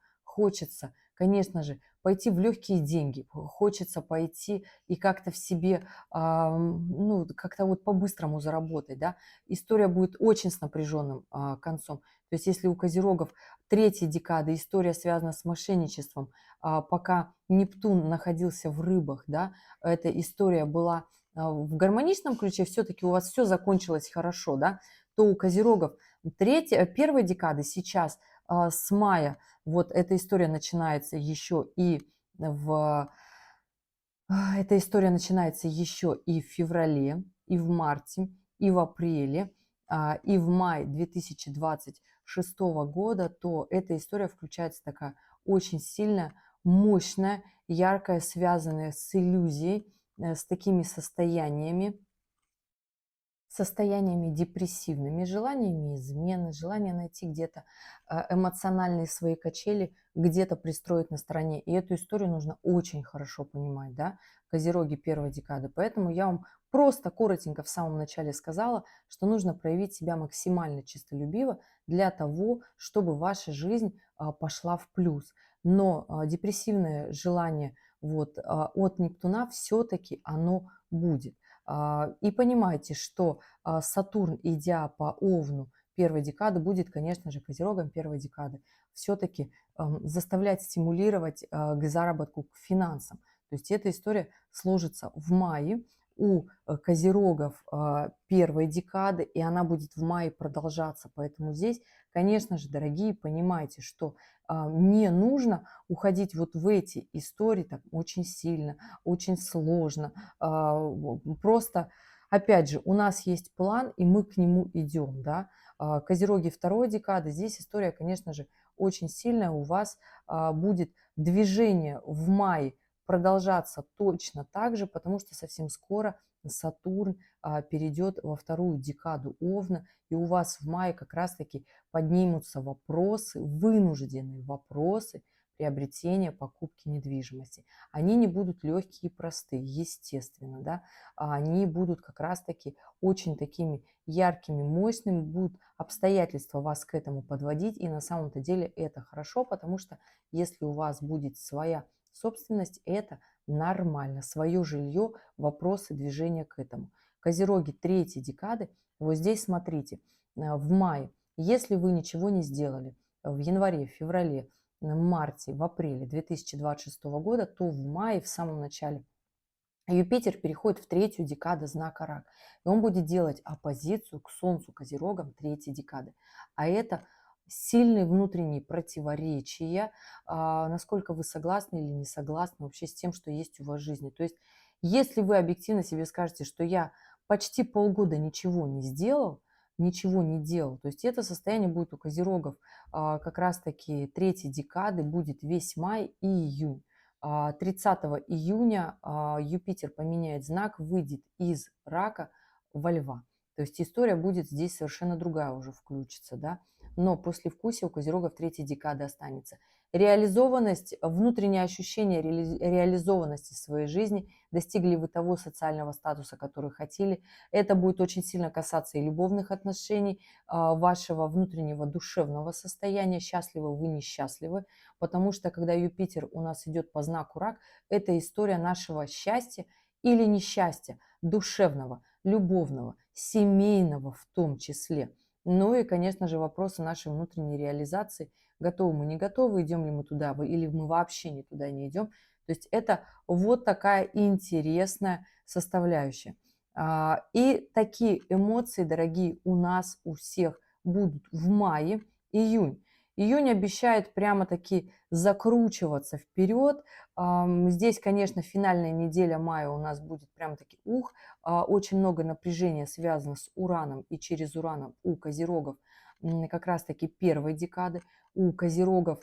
конечно же, пойти в легкие деньги, хочется пойти и как-то в себе, ну, как-то вот по-быстрому заработать, да. История будет очень с напряженным концом. То есть если у козерогов третьей декады история связана с мошенничеством, пока Нептун находился в рыбах, да, эта история была в гармоничном ключе, все-таки у вас все закончилось хорошо, да, то у козерогов первой декады сейчас с мая вот эта история начинается еще и эта история начинается еще и в феврале, и в марте, и в апреле. и в мае 2026 года, то эта история включается такая очень сильная, мощная, яркая, связанная с иллюзией, с такими состояниями депрессивными, желаниями измены, желание найти где-то эмоциональные свои качели, где-то пристроить на стороне. И эту историю нужно очень хорошо понимать, да, козероги первой декады. Поэтому я вам просто коротенько в самом начале сказала, что нужно проявить себя максимально чистолюбиво для того, чтобы ваша жизнь пошла в плюс. Но депрессивное желание вот, от Нептуна все-таки оно будет. И понимайте, что Сатурн, идя по Овну первой декады, будет, конечно же, козерогом первой декады, все-таки заставлять стимулировать к заработку, к финансам. То есть эта история сложится в мае у козерогов первой декады, и она будет в мае продолжаться. Поэтому здесь, конечно же, дорогие, понимайте, что не нужно уходить вот в эти истории так очень сильно, очень сложно, просто. Опять же, у нас есть план, и мы к нему идем, да. Козероги второй декады, здесь история, конечно же, очень сильная. У вас будет движение в мае продолжаться точно так же, потому что совсем скоро Сатурн перейдет во вторую декаду Овна, и у вас в мае как раз-таки поднимутся вопросы, вынужденные вопросы приобретения, покупки недвижимости. Они не будут легкие и простые, естественно, да, они будут как раз-таки очень такими яркими, мощными, будут обстоятельства вас к этому подводить, и на самом-то деле это хорошо, потому что если у вас будет своя собственность, это нормально, свое жилье, вопросы движения к этому. Козероги третьей декады, вот здесь смотрите, в мае, если вы ничего не сделали в январе, в феврале, в марте, в апреле 2026 года, то в мае, в самом начале, Юпитер переходит в третью декаду знака Рак. И он будет делать оппозицию к Солнцу Козерогам третьей декады. А это сильные внутренние противоречия, насколько вы согласны или не согласны вообще с тем, что есть у вас в жизни. То есть, если вы объективно себе скажете, что я почти полгода ничего не сделал, ничего не делал, то есть это состояние будет у Козерогов как раз-таки третьей декады, будет весь май и июнь. 30 июня Юпитер поменяет знак, выйдет из Рака во Льва. То есть история будет здесь совершенно другая уже включится, да. Но послевкусие у Козерогов третьей декады останется. Реализованность, внутреннее ощущение реализованности своей жизни, достигли вы того социального статуса, который хотели. Это будет очень сильно касаться и любовных отношений, вашего внутреннего душевного состояния, счастливы вы, несчастливы, потому что когда Юпитер у нас идет по знаку Рак, это история нашего счастья или несчастья, душевного, любовного, семейного в том числе. Ну и, конечно же, вопросы нашей внутренней реализации. Готовы мы, не готовы, идем ли мы туда, или мы вообще не туда не идем. То есть это вот такая интересная составляющая. И такие эмоции, дорогие, у нас у всех будут в мае, июнь. Июнь обещает прямо-таки закручиваться вперед. Здесь, конечно, финальная неделя мая у нас будет прямо-таки очень много напряжения связано с Ураном и через Ураном у Козерогов как раз-таки первой декады. У Козерогов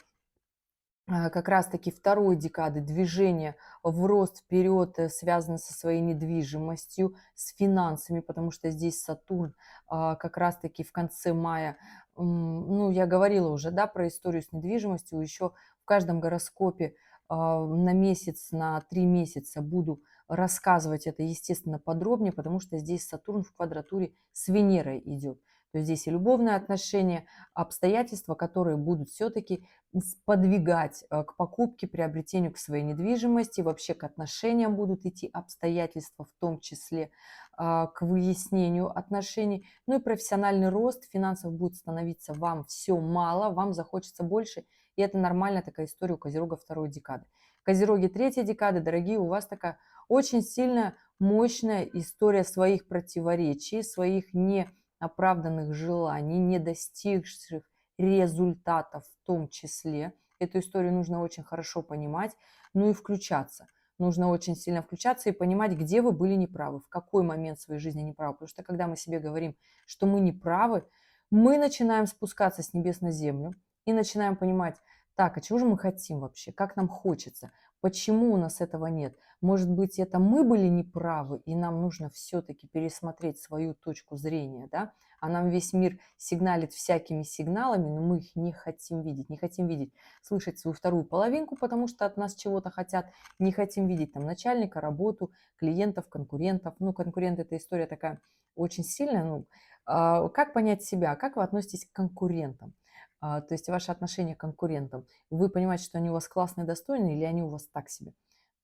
как раз-таки второй декады движение в рост вперед связано со своей недвижимостью, с финансами, потому что здесь Сатурн как раз-таки в конце мая, ну, я говорила уже, да, про историю с недвижимостью, еще в каждом гороскопе на месяц, на 3 месяца буду рассказывать это, естественно, подробнее, потому что здесь Сатурн в квадратуре с Венерой идет. То есть здесь и любовные отношения, обстоятельства, которые будут все-таки сподвигать к покупке, приобретению к своей недвижимости, вообще к отношениям будут идти обстоятельства, в том числе к выяснению отношений. Ну и профессиональный рост финансов будет становиться вам все мало, вам захочется больше, и это нормальная такая история у Козерога второй декады. Козероги третьей декады, дорогие, у вас такая очень сильная, мощная история своих противоречий, своих неоправданных желаний, не достигших результатов в том числе. Эту историю нужно очень хорошо понимать, ну и включаться. нужно очень сильно включаться и понимать, где вы были неправы, в какой момент своей жизни неправы. Потому что когда мы себе говорим, что мы неправы, мы начинаем спускаться с небес на землю и начинаем понимать, так, а чего же мы хотим вообще, как нам хочется, почему у нас этого нет. Может быть, это мы были неправы, и нам нужно все-таки пересмотреть свою точку зрения, да? А нам весь мир сигналит всякими сигналами, но мы их не хотим видеть. Не хотим видеть, слышать свою вторую половинку, потому что от нас чего-то хотят. Не хотим видеть там начальника, работу, клиентов, конкурентов. Ну, конкуренты – это история такая очень сильная. Ну, как понять себя? Как вы относитесь к конкурентам? То есть ваши отношения к конкурентам. Вы понимаете, что они у вас классные, достойные, или они у вас так себе?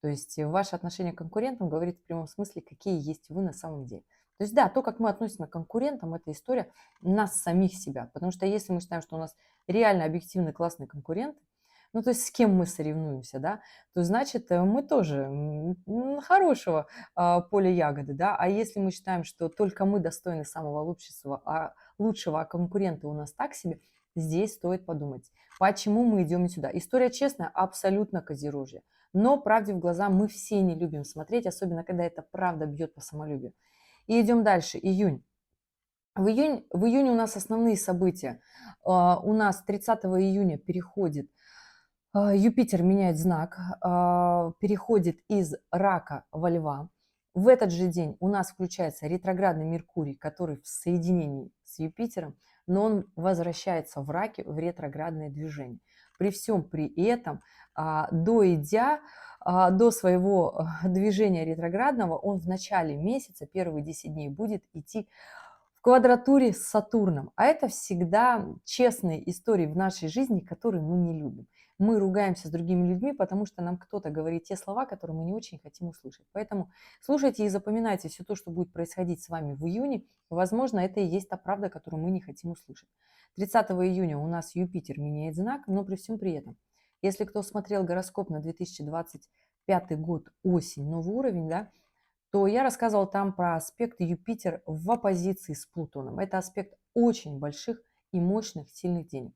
То есть ваше отношение к конкурентам говорит в прямом смысле, какие есть вы на самом деле. То есть да, то, как мы относимся к конкурентам, это история нас самих себя. Потому что если мы считаем, что у нас реально объективно классные конкуренты, ну то есть с кем мы соревнуемся, да, то значит мы тоже хорошего поля ягоды, да. А если мы считаем, что только мы достойны самого лучшего, а конкуренты у нас так себе, здесь стоит подумать, почему мы идем не сюда. История честная, абсолютно козерожья. Но правде в глаза мы все не любим смотреть, особенно когда эта правда бьет по самолюбию. И идем дальше. Июнь. В июне у нас основные события. У нас 30 июня переходит Юпитер меняет знак, переходит из рака во льва. В этот же день у нас включается ретроградный Меркурий, который в соединении с Юпитером, но он возвращается в раке в ретроградное движение. При всем при этом, дойдя до своего движения ретроградного, он в начале месяца, первые 10 дней, будет идти в квадратуре с Сатурном. А это всегда честные истории в нашей жизни, которые мы не любим. Мы ругаемся с другими людьми, потому что нам кто-то говорит те слова, которые мы не очень хотим услышать. Поэтому слушайте и запоминайте все то, что будет происходить с вами в июне. Возможно, это и есть та правда, которую мы не хотим услышать. 30 июня у нас Юпитер меняет знак, но при всем при этом, если кто смотрел гороскоп на 2025 год, осень, новый уровень, да, то я рассказывала там про аспект Юпитер в оппозиции с Плутоном. Это аспект очень больших и мощных, сильных денег.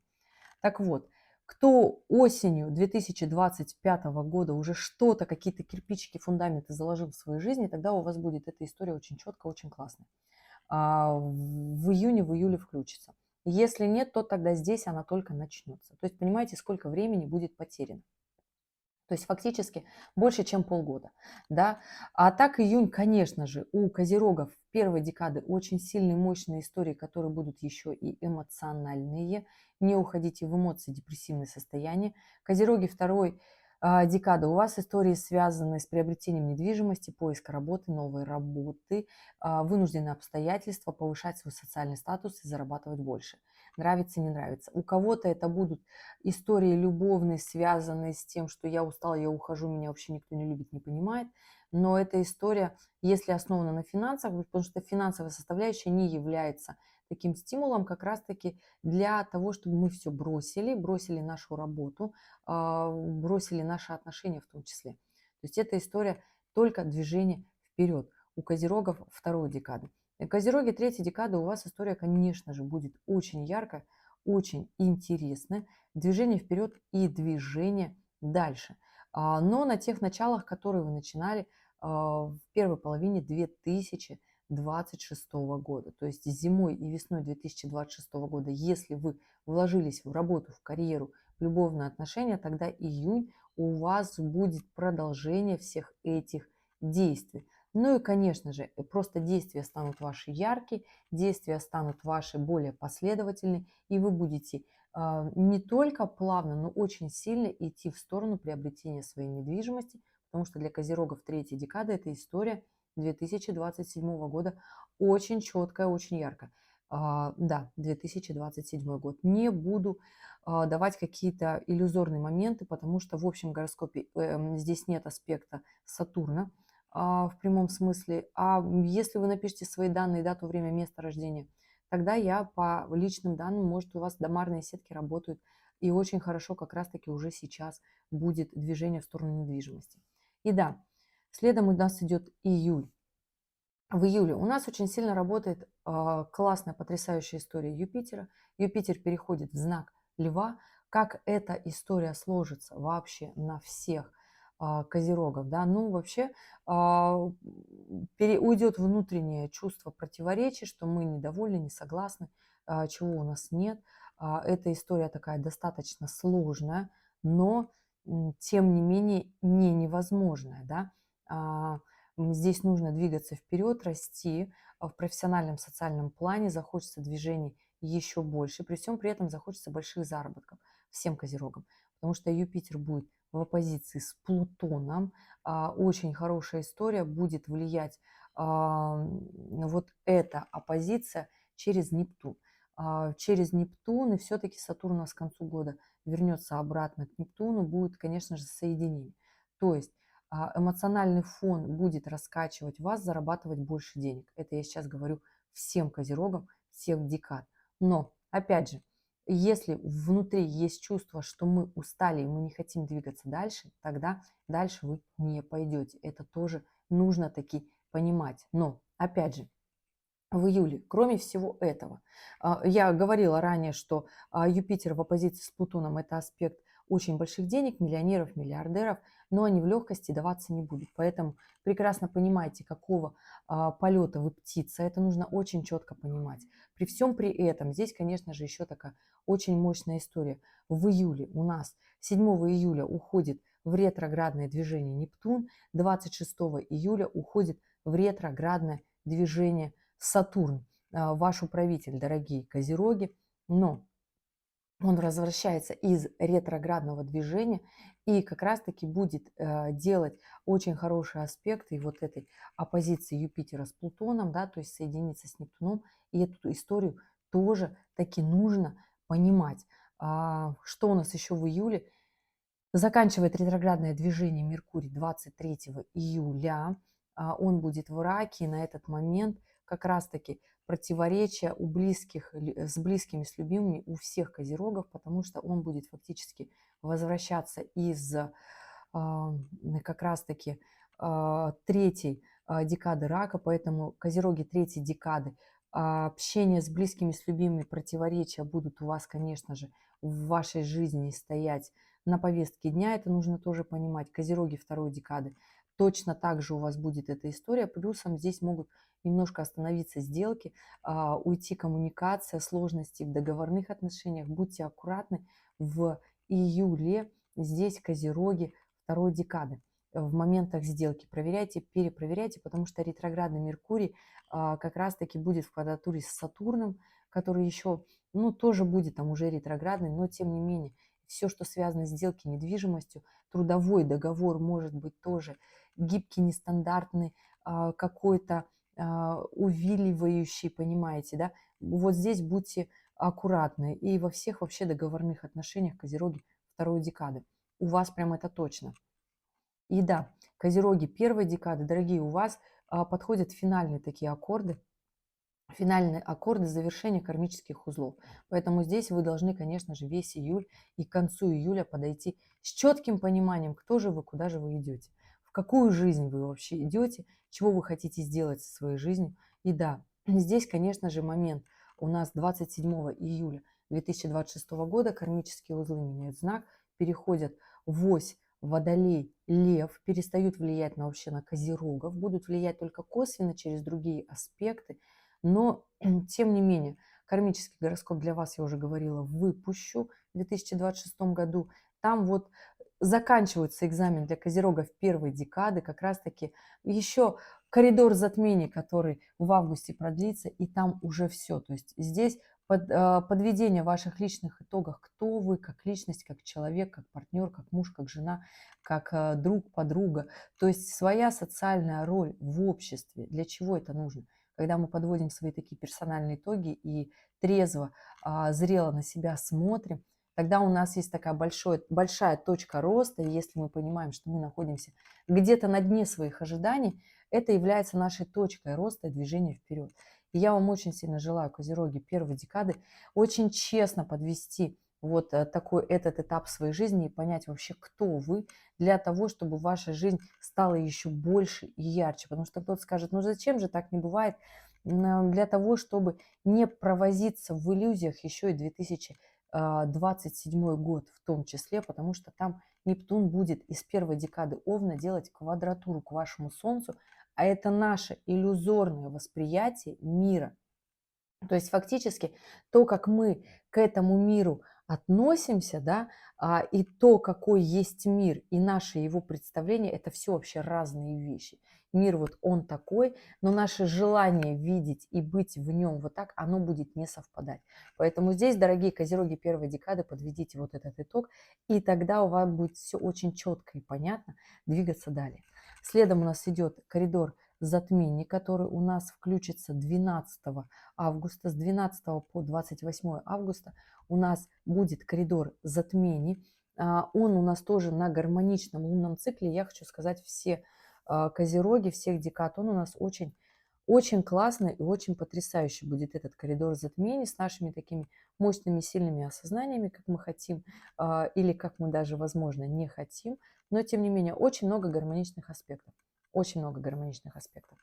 Так вот, кто осенью 2025 года уже что-то, какие-то кирпичики, фундаменты заложил в своей жизни, тогда у вас будет эта история очень четко, очень классная. В июне, в июле включится. Если нет, то тогда здесь она только начнется. То есть понимаете, сколько времени будет потеряно. То есть фактически больше, чем полгода. Да? А так июнь, конечно же, у козерогов первой декады очень сильные, мощные истории, которые будут еще и эмоциональные. Не уходите в эмоции, депрессивное состояние. Козероги второй декады. У вас истории, связанные с приобретением недвижимости, поиск работы, новой работы, вынужденные обстоятельства, повышать свой социальный статус и зарабатывать больше. Нравится, не нравится. У кого-то это будут истории любовные, связанные с тем, что я устала, я ухожу, меня вообще никто не любит, не понимает. Но эта история, если основана на финансах, потому что финансовая составляющая не является таким стимулом как раз-таки для того, чтобы мы все бросили нашу работу, бросили наши отношения в том числе. То есть эта история только движение вперед. У козерогов второй декады. Козероги третьей декады, у вас история, конечно же, будет очень яркая, очень интересная. Движение вперед и движение дальше. Но на тех началах, которые вы начинали в первой половине 2026 года. То есть зимой и весной 2026 года, если вы вложились в работу, в карьеру, в любовные отношения, тогда июнь у вас будет продолжение всех этих действий. Ну и, конечно же, просто действия станут ваши яркие, действия станут ваши более последовательные, и вы будете не только плавно, но очень сильно идти в сторону приобретения своей недвижимости, потому что для козерогов третьей декады эта история 2027 года очень четкая, очень яркая. Да, 2027 год. Не буду давать какие-то иллюзорные моменты, потому что в общем гороскопе здесь нет аспекта Сатурна в прямом смысле. А если вы напишите свои данные, дату, время, место рождения, тогда я по личным данным, может, у вас домарные сетки работают, и очень хорошо как раз-таки уже сейчас будет движение в сторону недвижимости. И да, следом у нас идет июль. В июле у нас очень сильно работает классная, потрясающая история Юпитера. Юпитер переходит в знак Льва. Как эта история сложится вообще на всех козерогов, да. Ну, вообще уйдет внутреннее чувство противоречий, что мы недовольны, не согласны, чего у нас нет. Эта история такая достаточно сложная, но тем не менее не невозможная, да. Здесь нужно двигаться вперед, расти в профессиональном, социальном плане, захочется движений еще больше, при всем при этом захочется больших заработков всем козерогам, потому что Юпитер будет в оппозиции с Плутоном, очень хорошая история будет влиять вот эта оппозиция через Нептун. Через Нептун, и все-таки Сатурн у нас к концу года вернется обратно к Нептуну, будет, конечно же, соединение. То есть эмоциональный фон будет раскачивать вас, зарабатывать больше денег. Это я сейчас говорю всем козерогам, всех декад. Но, опять же, если внутри есть чувство, что мы устали и мы не хотим двигаться дальше, тогда дальше вы не пойдете. Это тоже нужно таки понимать. Но, опять же, в июле, кроме всего этого, я говорила ранее, что Юпитер в оппозиции с Плутоном – это аспект очень больших денег, миллионеров, миллиардеров, но они в легкости даваться не будут. Поэтому прекрасно понимаете, какого полета вы птица. Это нужно очень четко понимать. При всем при этом, здесь, конечно же, еще такая очень мощная история. В июле у нас 7 июля уходит в ретроградное движение Нептун, 26 июля уходит в ретроградное движение Сатурн, ваш управитель, дорогие козероги, но он возвращается из ретроградного движения и как раз-таки будет делать очень хорошие аспекты и вот этой оппозиции Юпитера с Плутоном, да, то есть соединиться с Нептуном, и эту историю тоже таки нужно понимать. Что у нас еще в июле? Заканчивает ретроградное движение Меркурий 23 июля. Он будет в Раке, и на этот момент как раз-таки противоречия у близких, с близкими, с любимыми у всех козерогов, потому что он будет фактически возвращаться из как раз-таки третьей декады Рака, поэтому козероги третьей декады, общение с близкими, с любимыми, противоречия будут у вас, конечно же, в вашей жизни стоять на повестке дня, это нужно тоже понимать. Козероги второй декады, точно так же у вас будет эта история, плюсом здесь могут немножко остановиться сделки, уйти коммуникация, сложности в договорных отношениях, будьте аккуратны в июле, здесь козероги второй декады. В моментах сделки проверяйте, перепроверяйте, потому что ретроградный Меркурий как раз-таки будет в квадратуре с Сатурном, который еще, ну, тоже будет там уже ретроградный, но тем не менее, все, что связано с сделки недвижимостью, трудовой договор может быть тоже гибкий, нестандартный, какой-то увиливающий, понимаете, да? Вот здесь будьте аккуратны. И во всех вообще договорных отношениях козероги второй декады. У вас прям это точно. И да, козероги первой декады, дорогие, у вас подходят финальные такие аккорды, финальные аккорды завершения кармических узлов. Поэтому здесь вы должны, конечно же, весь июль и к концу июля подойти с четким пониманием, кто же вы, куда же вы идете, в какую жизнь вы вообще идете, чего вы хотите сделать со своей жизнью. И да, здесь, конечно же, момент у нас 27 июля 2026 года кармические узлы меняют знак, переходят в ось Водолей, Лев, перестают влиять на вообще на козерогов, будут влиять только косвенно через другие аспекты, но, тем не менее, кармический гороскоп для вас, я уже говорила, выпущу в 2026 году. Там вот заканчивается экзамен для козерогов первой декады, как раз-таки еще коридор затмений, который в августе продлится, и там уже все. То есть здесь подведение ваших личных итогов, кто вы как личность, как человек, как партнер, как муж, как жена, как друг, подруга. То есть своя социальная роль в обществе. Для чего это нужно? Когда мы подводим свои такие персональные итоги и трезво, зрело на себя смотрим, тогда у нас есть такая большая точка роста, и если мы понимаем, что мы находимся где-то на дне своих ожиданий, это является нашей точкой роста и движения вперед. И я вам очень сильно желаю, козероги первой декады, очень честно подвести вот такой этот этап своей жизни и понять вообще, кто вы, для того, чтобы ваша жизнь стала еще больше и ярче. Потому что кто-то скажет, ну зачем же так не бывает? Для того, чтобы не провозиться в иллюзиях еще и 2027 год в том числе, потому что там Нептун будет из первой декады Овна делать квадратуру к вашему Солнцу, а это наше иллюзорное восприятие мира. То есть фактически то, как мы к этому миру относимся, да, и то, какой есть мир, и наше его представление, это все вообще разные вещи. Мир вот он такой, но наше желание видеть и быть в нем вот так, оно будет не совпадать. Поэтому здесь, дорогие козероги первой декады, подведите вот этот итог, и тогда у вас будет все очень четко и понятно двигаться далее. Следом у нас идет коридор затмений, который у нас включится 12 августа. С 12 по 28 августа у нас будет коридор затмений. Он у нас тоже на гармоничном лунном цикле. Я хочу сказать, все козероги, всех декад, он у нас очень, очень классный и очень потрясающий будет этот коридор затмений с нашими такими мощными, сильными осознаниями, как мы хотим, или как мы даже, возможно, не хотим. Но, тем не менее, очень много гармоничных аспектов. Очень много гармоничных аспектов.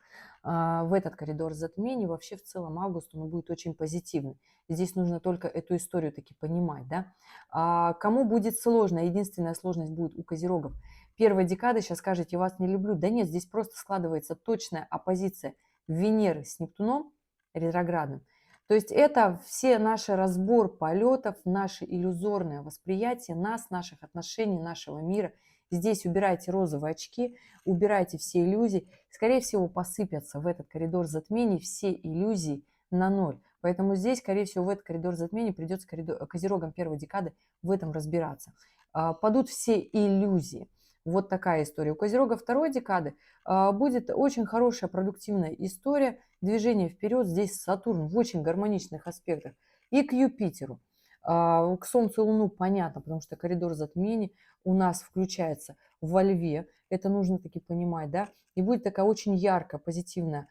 В этот коридор затмений вообще в целом август он будет очень позитивный. Здесь нужно только эту историю таки понимать. Да? Кому будет сложно, единственная сложность будет у козерогов. Первая декада, сейчас скажете, я вас не люблю. Да нет, здесь просто складывается точная оппозиция Венеры с Нептуном ретроградным. То есть это все наши разбор полетов, наше иллюзорное восприятие нас, наших отношений, нашего мира. Здесь убирайте розовые очки, убирайте все иллюзии. Скорее всего, посыпятся в этот коридор затмений все иллюзии на ноль. Поэтому здесь, скорее всего, в этот коридор затмений придется козерогам первой декады в этом разбираться. Падут все иллюзии. Вот такая история. У козерога второй декады будет очень хорошая продуктивная история. Движение вперед. Здесь Сатурн в очень гармоничных аспектах. И к Юпитеру. К Солнцу и Луну понятно, потому что коридор затмений у нас включается во Льве. Это нужно таки понимать, да. И будет такая очень яркая, позитивная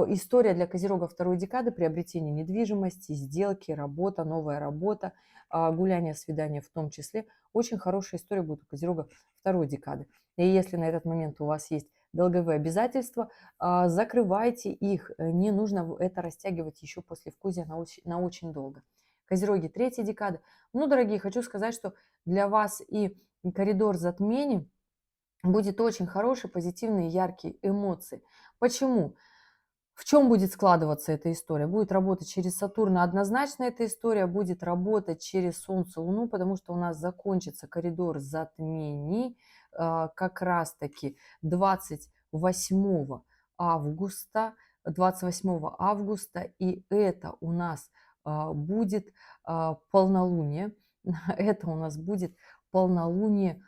история для козерога второй декады: приобретение недвижимости, сделки, работа, новая работа, гуляние, свидание в том числе. Очень хорошая история будет у козерога второй декады. И если на этот момент у вас есть долговые обязательства, закрывайте их. Не нужно это растягивать еще послевкусие на очень долго. Козероги третьей декады. Ну, дорогие, хочу сказать, что для вас и коридор затмений будет очень хорошие, позитивные, яркие эмоции. Почему? В чем будет складываться эта история? Будет работать через Сатурна однозначно эта история, будет работать через Солнце, Луну, потому что у нас закончится коридор затмений как раз-таки 28 августа, 28 августа, и это у нас будет полнолуние, это у нас будет полнолуние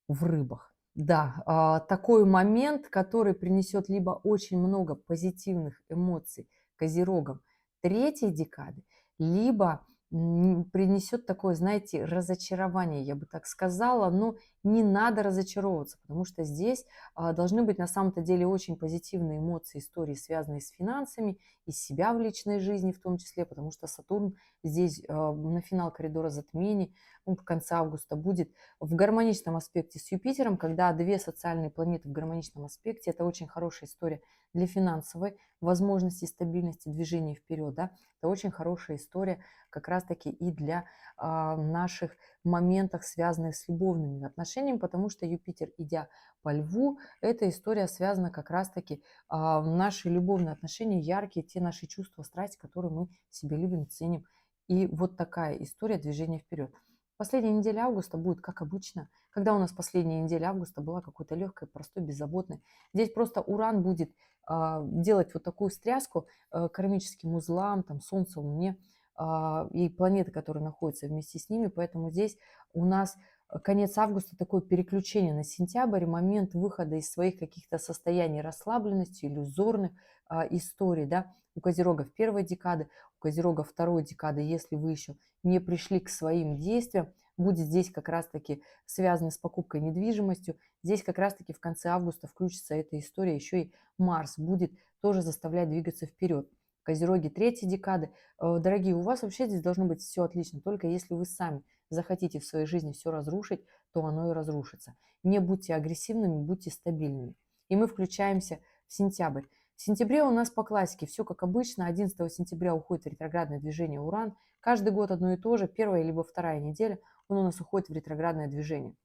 в рыбах. Да, такой момент, который принесет либо очень много позитивных эмоций козерогам третьей декады, либо принесет такое, знаете, разочарование, я бы так сказала. Но не надо разочаровываться, потому что здесь должны быть на самом-то деле очень позитивные эмоции, истории, связанные с финансами, и себя в личной жизни в том числе, потому что Сатурн здесь на финал коридора затмений, он в конце августа будет в гармоничном аспекте с Юпитером. Когда две социальные планеты в гармоничном аспекте, это очень хорошая история для финансовой возможности, стабильности, движения вперед. Да? Это очень хорошая история как раз-таки и для наших моментов, связанных с любовными отношениями, потому что Юпитер, идя по Льву, эта история связана как раз-таки наши любовные отношения, яркие, те наши чувства, страсти, которые мы себе любим, ценим. И вот такая история движения вперед. Последняя неделя августа будет как обычно. Когда у нас последняя неделя августа была какой-то легкой, простой, беззаботной. Здесь просто Уран будет делать вот такую стряску кармическим узлам, там, Солнце, Луне и планеты, которые находятся вместе с ними. Поэтому здесь у нас конец августа, такое переключение на сентябрь, момент выхода из своих каких-то состояний расслабленности, иллюзорных историй. Да? У козерогов первой декады, у козерогов второй декады, если вы еще не пришли к своим действиям, будет здесь как раз-таки связано с покупкой недвижимостью. Здесь как раз-таки в конце августа включится эта история, еще и Марс будет тоже заставлять двигаться вперед. Козероги третьей декады. Дорогие, у вас вообще здесь должно быть все отлично, только если вы сами захотите в своей жизни все разрушить, то оно и разрушится. Не будьте агрессивными, будьте стабильными. И мы включаемся в сентябрь. В сентябре у нас по классике все как обычно. 11 сентября уходит в ретроградное движение Уран. Каждый год одно и то же. Первая либо вторая неделя он у нас уходит в ретроградное движение.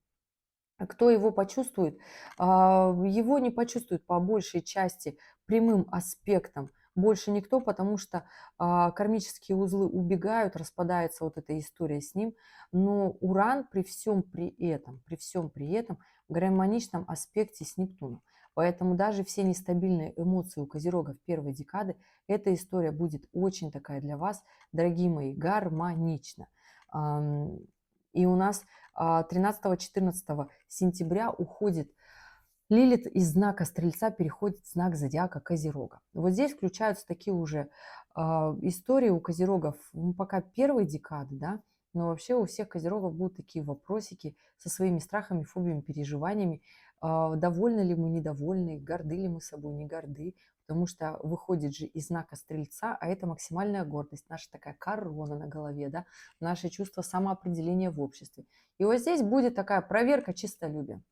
Кто его почувствует? Его не почувствует по большей части прямым аспектом больше никто, потому что кармические узлы убегают, распадается вот эта история с ним. Но Уран при всем при этом в гармоничном аспекте с Нептуном. Поэтому даже все нестабильные эмоции у Козерога в первой декады, эта история будет очень такая для вас, дорогие мои, гармонична. Ам, И у нас 13-14 сентября уходит Лилит из знака Стрельца, переходит в знак зодиака Козерога. Вот здесь включаются такие уже истории у Козерогов, пока первой декады, да, но вообще у всех Козерогов будут такие вопросики со своими страхами, фобиями, переживаниями. Довольны ли мы, недовольны, горды ли мы собой, не горды, потому что выходит же из знака Стрельца, а это максимальная гордость, наша такая корона на голове, да, наше чувство самоопределения в обществе. И вот здесь будет такая проверка честолюбия.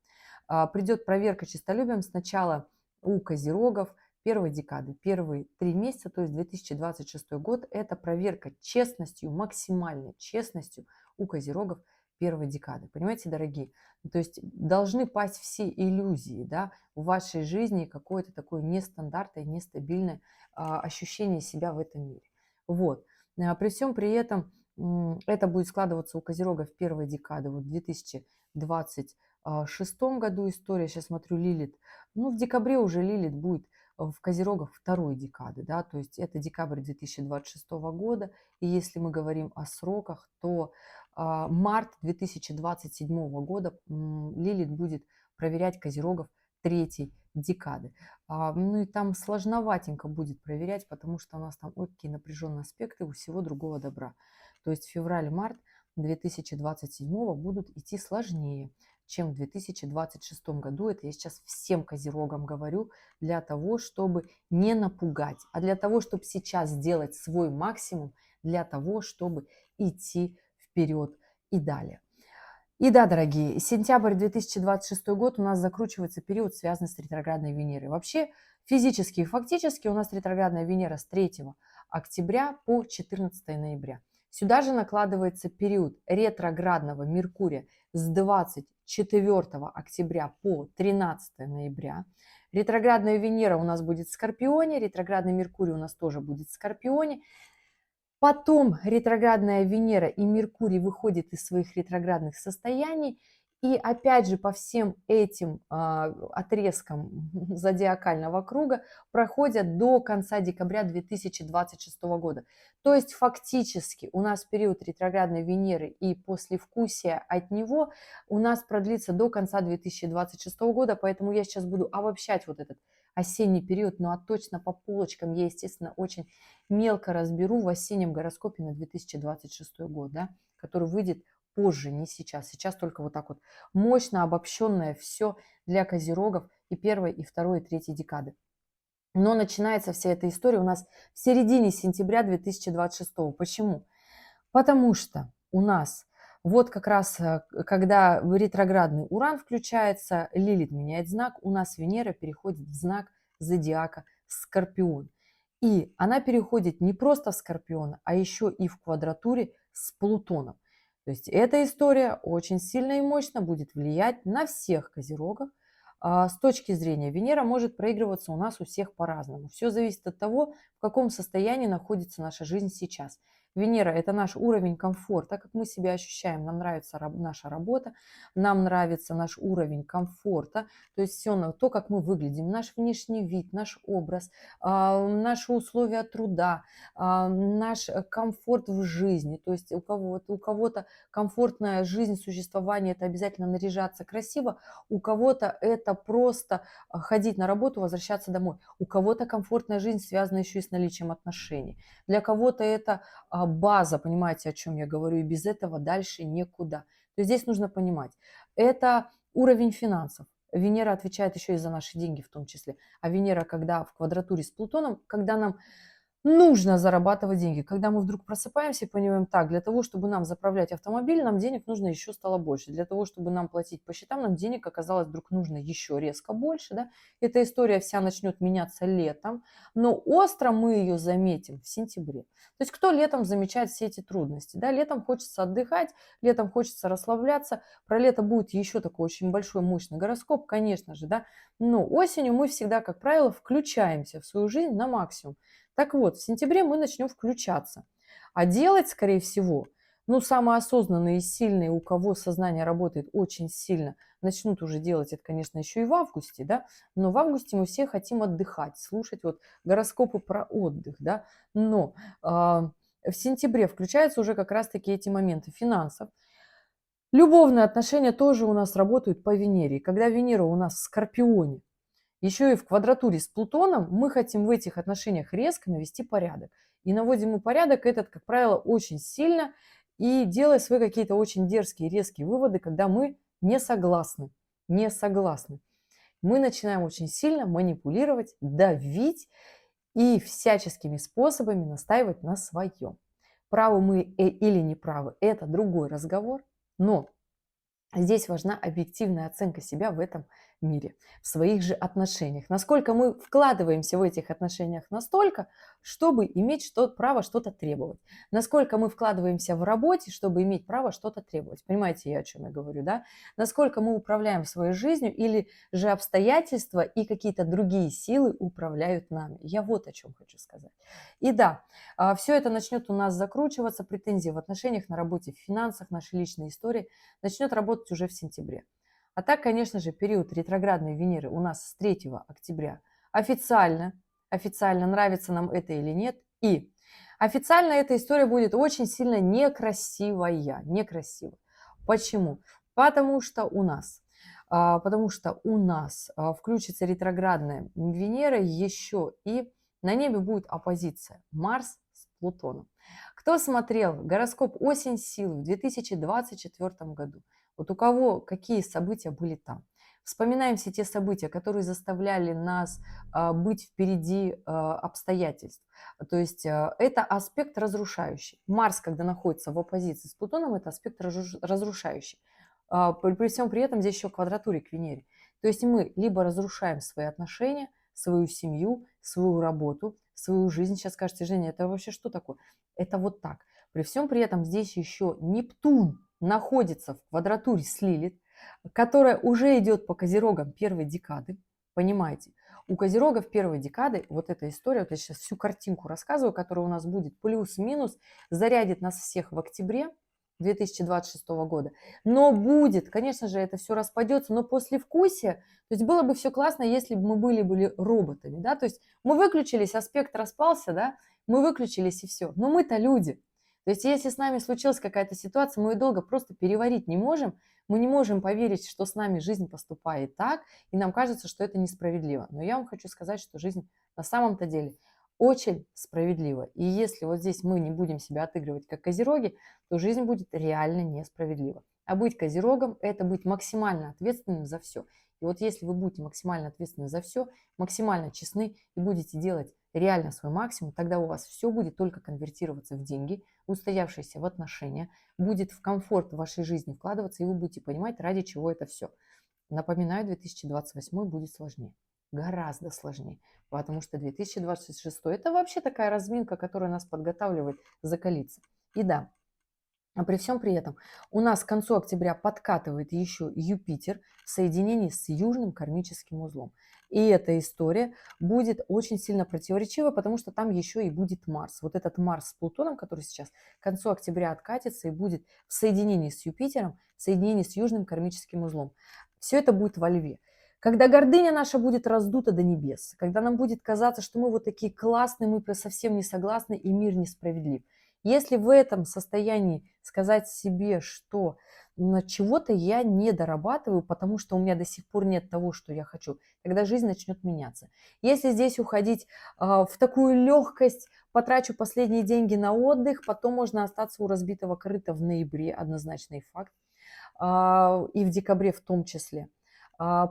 Придет проверка честолюбием сначала у козерогов первой декады, первые 3 месяца, то есть 2026 год, это проверка честностью, максимальной честностью у козерогов первой декады. Понимаете, дорогие? То есть должны пасть все иллюзии, да, в вашей жизни, какое-то такое нестандартное, нестабильное ощущение себя в этом мире. Вот. При всем при этом это будет складываться у козерогов первой декады, вот 2026 году история, сейчас смотрю, Лилит, ну, в декабре уже Лилит будет в Козерогах второй декады, да, то есть это декабрь 2026 года, и если мы говорим о сроках, то март 2027 года Лилит будет проверять Козерогов третьей декады. Ну и там сложноватенько будет проверять, потому что у нас там ой, какие напряженные аспекты у всего другого добра. То есть февраль-март 2027 будут идти сложнее, чем в 2026 году. Это я сейчас всем козерогам говорю, для того, чтобы не напугать, а для того, чтобы сейчас сделать свой максимум, для того, чтобы идти вперед и далее. И да, дорогие, сентябрь 2026 год у нас закручивается период, связанный с ретроградной Венерой. Вообще, физически и фактически у нас ретроградная Венера с 3 октября по 14 ноября. Сюда же накладывается период ретроградного Меркурия с 24 октября по 13 ноября. Ретроградная Венера у нас будет в Скорпионе, ретроградный Меркурий у нас тоже будет в Скорпионе. Потом ретроградная Венера и Меркурий выходят из своих ретроградных состояний. И опять же по всем этим отрезкам зодиакального круга проходят до конца декабря 2026 года. То есть фактически у нас период ретроградной Венеры и послевкусие от него у нас продлится до конца 2026 года. Поэтому я сейчас буду обобщать вот этот осенний период, ну а точно по полочкам я, естественно, очень мелко разберу в осеннем гороскопе на 2026 год, да, который выйдет позже, не сейчас. Сейчас только вот так вот мощно обобщенное все для козерогов и первой, и второй, и третьей декады. Но начинается вся эта история у нас в середине сентября 2026. Почему? Потому что у нас вот как раз, когда ретроградный Уран включается, Лилит меняет знак, у нас Венера переходит в знак зодиака Скорпион. И она переходит не просто в Скорпион, а еще и в квадратуре с Плутоном. То есть эта история очень сильно и мощно будет влиять на всех козерогов. С точки зрения Венера может проигрываться у нас у всех по-разному. Все зависит от того, в каком состоянии находится наша жизнь сейчас. Венера – это наш уровень комфорта, как мы себя ощущаем. Нам нравится наша работа, нам нравится наш уровень комфорта, то есть все то, как мы выглядим, наш внешний вид, наш образ, наши условия труда, наш комфорт в жизни. То есть у кого-то комфортная жизнь, существование – это обязательно наряжаться красиво, у кого-то это просто ходить на работу, возвращаться домой. У кого-то комфортная жизнь связана еще и с наличием отношений. Для кого-то это база, понимаете, о чем я говорю, и без этого дальше никуда. То есть здесь нужно понимать, это уровень финансов. Венера отвечает еще и за наши деньги в том числе. А Венера, когда в квадратуре с Плутоном, когда нам нужно зарабатывать деньги. Когда мы вдруг просыпаемся и понимаем, так, для того, чтобы нам заправлять автомобиль, нам денег нужно еще стало больше. Для того, чтобы нам платить по счетам, нам денег оказалось вдруг нужно еще резко больше. Да? Эта история вся начнет меняться летом, но остро мы ее заметим в сентябре. То есть кто летом замечает все эти трудности? Да? Летом хочется отдыхать, летом хочется расслабляться. Про лето будет еще такой очень большой, мощный гороскоп, конечно же. Да? Но осенью мы всегда, как правило, включаемся в свою жизнь на максимум. Так вот, в сентябре мы начнем включаться. А делать, скорее всего, ну, самые осознанные и сильные, у кого сознание работает очень сильно, начнут уже делать это, конечно, еще и в августе, да, но в августе мы все хотим отдыхать, слушать вот гороскопы про отдых, да, но в сентябре включаются уже как раз-таки эти моменты финансов. Любовные отношения тоже у нас работают по Венере. Когда Венера у нас в Скорпионе, еще и в квадратуре с Плутоном, мы хотим в этих отношениях резко навести порядок. И наводим мы порядок этот, как правило, очень сильно и делая свои какие-то очень дерзкие, резкие выводы, когда мы не согласны. Не согласны. Мы начинаем очень сильно манипулировать, давить и всяческими способами настаивать на своем. Правы мы или не правы, это другой разговор, но здесь важна объективная оценка себя в этом мире, в своих же отношениях. Насколько мы вкладываемся в этих отношениях настолько, чтобы иметь право что-то требовать. Насколько мы вкладываемся в работе, чтобы иметь право что-то требовать. Понимаете, я о чем я говорю, да? Насколько мы управляем своей жизнью или же обстоятельства и какие-то другие силы управляют нами. Я вот о чем хочу сказать. И да, все это начнет у нас закручиваться, претензии в отношениях, на работе, в финансах, нашей личной истории начнет работать уже в сентябре. А так, конечно же, период ретроградной Венеры у нас с 3 октября официально, нравится нам это или нет, и официально эта история будет очень сильно некрасивая. Почему? Потому что у нас включится ретроградная Венера еще и на небе будет оппозиция Марс с Плутоном. Кто смотрел гороскоп «Осень силы» в 2024 году, вот у кого какие события были там? Вспоминаем все те события, которые заставляли нас быть впереди обстоятельств. То есть это аспект разрушающий. Марс, когда находится в оппозиции с Плутоном, это аспект разрушающий. При всем при этом здесь еще квадратуре к Венере. То есть мы либо разрушаем свои отношения, свою семью, свою работу, свою жизнь. Сейчас скажете, Женя, это вообще что такое? Это вот так. При всем при этом здесь еще Нептун находится в квадратуре с Лилит, которая уже идет по козерогам первой декады. Понимаете? У козерогов первой декады вот эта история, вот я сейчас всю картинку рассказываю, которая у нас будет плюс-минус, зарядит нас всех в октябре 2026 года. Но будет, конечно же, это все распадется, но послевкусие, то есть было бы все классно, если бы мы были роботами, да, то есть мы выключились, аспект распался, да, мы выключились и все. Но мы-то люди. То есть если с нами случилась какая-то ситуация, мы ее долго просто переварить не можем, мы не можем поверить, что с нами жизнь поступает так, и нам кажется, что это несправедливо. Но я вам хочу сказать, что жизнь на самом-то деле очень справедлива. И если вот здесь мы не будем себя отыгрывать как козероги, то жизнь будет реально несправедлива. А быть козерогом – это быть максимально ответственным за все. И вот если вы будете максимально ответственны за все, максимально честны и будете делать реально свой максимум, тогда у вас все будет только конвертироваться в деньги, устоявшиеся в отношения, будет в комфорт в вашей жизни вкладываться, и вы будете понимать, ради чего это все. Напоминаю, 2028 будет сложнее, гораздо сложнее, потому что 2026 это вообще такая разминка, которая нас подготавливает закалиться. И да, а при всем при этом у нас к концу октября подкатывает еще Юпитер в соединении с южным кармическим узлом. И эта история будет очень сильно противоречива, потому что там еще и будет Марс. Вот этот Марс с Плутоном, который сейчас к концу октября откатится и будет в соединении с Юпитером, в соединении с южным кармическим узлом. Все это будет во Льве. Когда гордыня наша будет раздута до небес, когда нам будет казаться, что мы вот такие классные, мы совсем не согласны и мир несправедлив. Если в этом состоянии сказать себе, что чего-то я не дорабатываю, потому что у меня до сих пор нет того, что я хочу, тогда жизнь начнет меняться. Если здесь уходить в такую легкость, потрачу последние деньги на отдых, потом можно остаться у разбитого корыта в ноябре, однозначный факт, и в декабре в том числе.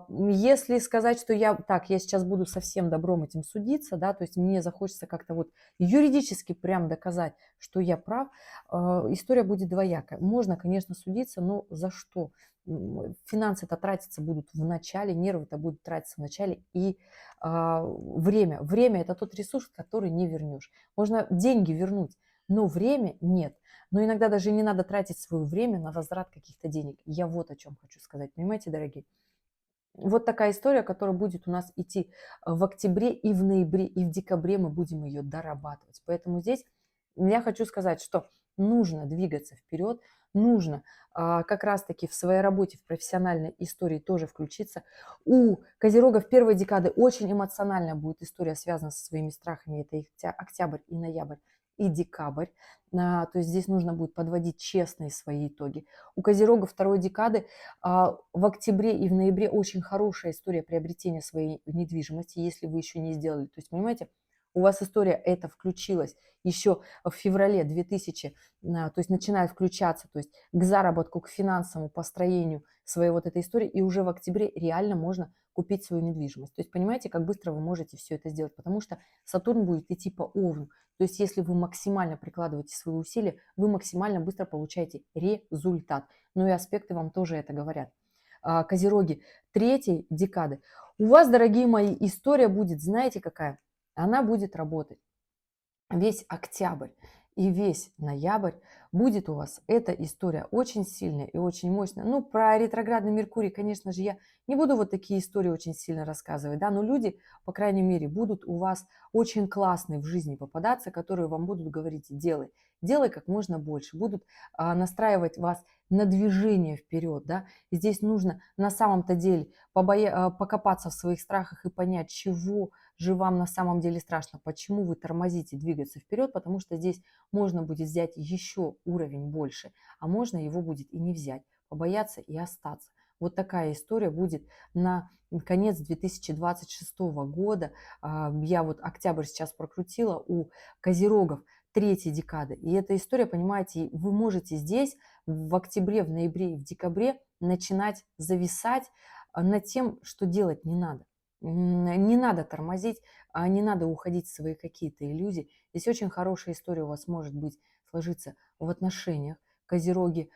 Если сказать, что я сейчас буду со всем добром этим судиться, да, то есть мне захочется как-то вот юридически прям доказать, что я прав, история будет двоякая. Можно, конечно, судиться, но за что? Финансы-то тратиться будут в начале, нервы-то будут тратиться в начале, и время. Время – это тот ресурс, который не вернешь. Можно деньги вернуть, но время нет. Но иногда даже не надо тратить свое время на возврат каких-то денег. Я вот о чем хочу сказать, понимаете, дорогие? Вот такая история, которая будет у нас идти в октябре и в ноябре, и в декабре мы будем ее дорабатывать. Поэтому здесь я хочу сказать, что нужно двигаться вперед, нужно как раз-таки в своей работе, в профессиональной истории тоже включиться. У козерогов первой декады очень эмоциональная будет история, связана со своими страхами. Это их октябрь и ноябрь и декабрь. То есть здесь нужно будет подводить честные свои итоги. У козерогов второй декады в октябре и в ноябре очень хорошая история приобретения своей недвижимости, если вы еще не сделали. То есть, понимаете, у вас история эта включилась еще в феврале 2000, то есть начинает включаться, то есть к заработку, к финансовому построению своей вот этой истории, и уже в октябре реально можно купить свою недвижимость. То есть понимаете, как быстро вы можете все это сделать, потому что Сатурн будет идти по Овну. То есть если вы максимально прикладываете свои усилия, вы максимально быстро получаете результат. Ну и аспекты вам тоже это говорят. Козероги третьей декады. У вас, дорогие мои, история будет, знаете какая? Она будет работать весь октябрь и весь ноябрь. Будет у вас эта история очень сильная и очень мощная. Ну, про ретроградный Меркурий, конечно же, я не буду вот такие истории очень сильно рассказывать, да, но люди, по крайней мере, будут у вас очень классные в жизни попадаться, которые вам будут говорить: делай, делай как можно больше, будут настраивать вас на движение вперед, да. И здесь нужно на самом-то деле покопаться в своих страхах и понять, чего же вам на самом деле страшно, почему вы тормозите двигаться вперед, потому что здесь можно будет взять еще уровень больше, а можно его будет и не взять, побояться и остаться. Вот такая история будет на конец 2026 года. Я вот октябрь сейчас прокрутила у козерогов третьей декады. И эта история, понимаете, вы можете здесь в октябре, в ноябре и в декабре начинать зависать над тем, что делать не надо. Не надо тормозить, не надо уходить в свои какие-то иллюзии. Здесь очень хорошая история у вас может быть сложиться в отношениях. Козероги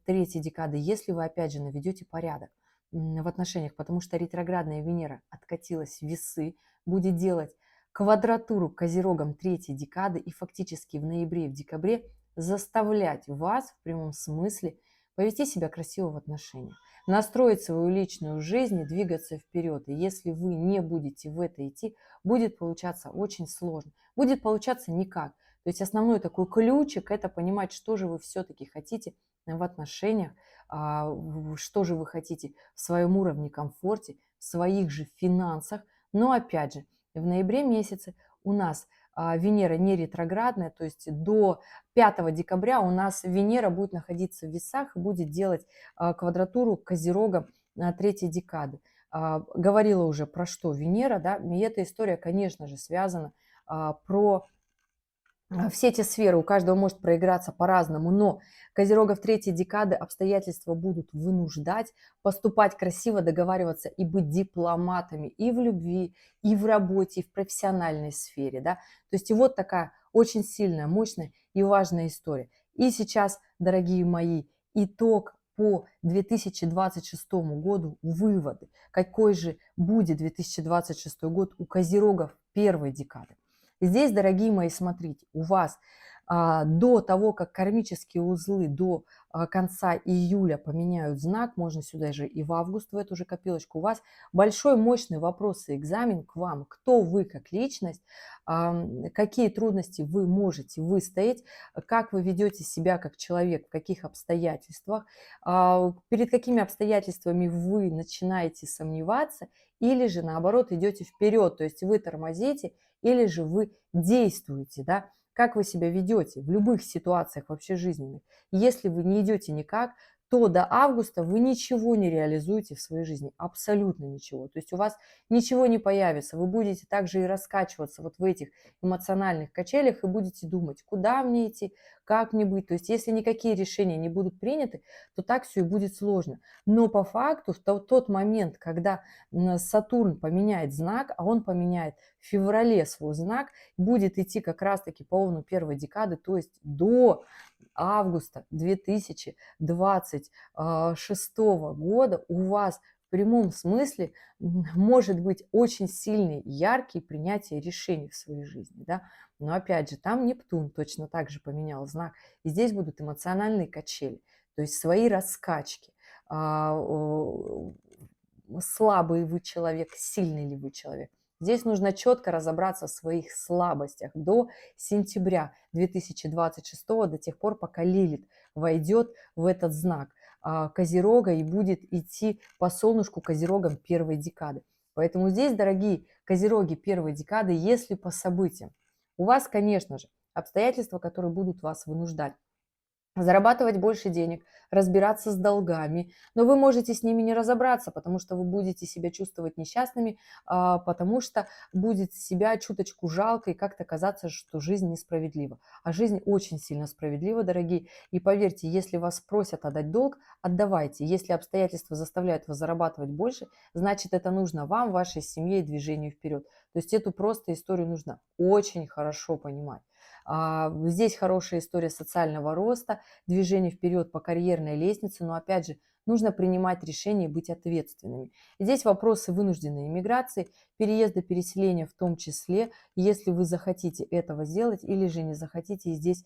третьей декады, если вы опять же наведете порядок в отношениях, потому что ретроградная Венера откатилась в весы, будет делать квадратуру к козерогам третьей декады и фактически в ноябре и в декабре заставлять вас в прямом смысле повести себя красиво в отношениях, настроить свою личную жизнь и двигаться вперед. И если вы не будете в это идти, будет получаться очень сложно. Будет получаться никак. То есть основной такой ключик – это понимать, что же вы все-таки хотите в отношениях, что же вы хотите в своем уровне комфорте, в своих же финансах. Но опять же, в ноябре месяце у нас Венера не ретроградная, то есть до 5 декабря у нас Венера будет находиться в весах и будет делать квадратуру к козерогам третьей декады. Говорила уже про что Венера, да, и эта история, конечно же, связана про все эти сферы, у каждого может проиграться по-разному, но козерогов третьей декады обстоятельства будут вынуждать поступать красиво, договариваться и быть дипломатами и в любви, и в работе, и в профессиональной сфере. Да? То есть и вот такая очень сильная, мощная и важная история. И сейчас, дорогие мои, итог по 2026 году, выводы. Какой же будет 2026 год у козерогов первой декады? Здесь, дорогие мои, смотрите, у вас до того, как кармические узлы до конца июля поменяют знак, можно сюда же и в август в эту же копилочку, у вас большой мощный вопрос и экзамен к вам. Кто вы как личность, какие трудности вы можете выстоять, как вы ведете себя как человек, в каких обстоятельствах, перед какими обстоятельствами вы начинаете сомневаться или же наоборот идете вперед, то есть вы тормозите или же вы действуете, да, как вы себя ведете в любых ситуациях вообще жизненных. Если вы не идете никак, то до августа вы ничего не реализуете в своей жизни, абсолютно ничего. То есть у вас ничего не появится, вы будете также и раскачиваться вот в этих эмоциональных качелях и будете думать, куда мне идти, как мне быть. То есть если никакие решения не будут приняты, то так все и будет сложно. Но по факту в тот момент, когда Сатурн поменяет знак, а он поменяет в феврале свой знак, будет идти как раз-таки по овну первой декады, то есть до августа 2026 года у вас в прямом смысле может быть очень сильный, яркий принятие решений в своей жизни, да. Но опять же, там Нептун точно так же поменял знак, и здесь будут эмоциональные качели, то есть свои раскачки. Слабый вы человек, сильный ли вы человек. Здесь нужно четко разобраться в своих слабостях до сентября 2026, до тех пор, пока Лилит войдет в этот знак Козерога и будет идти по солнышку Козерогам первой декады. Поэтому здесь, дорогие Козероги первой декады, если по событиям, у вас, конечно же, обстоятельства, которые будут вас вынуждать зарабатывать больше денег, разбираться с долгами, но вы можете с ними не разобраться, потому что вы будете себя чувствовать несчастными, потому что будет себя чуточку жалко и как-то казаться, что жизнь несправедлива. А жизнь очень сильно справедлива, дорогие. И поверьте, если вас просят отдать долг, отдавайте. Если обстоятельства заставляют вас зарабатывать больше, значит, это нужно вам, вашей семье и движению вперед. То есть эту просто историю нужно очень хорошо понимать. Здесь хорошая история социального роста, движение вперед по карьерной лестнице, но опять же, нужно принимать решения и быть ответственными. Здесь вопросы вынужденной иммиграции, переезда, переселения в том числе, если вы захотите этого сделать или же не захотите. И здесь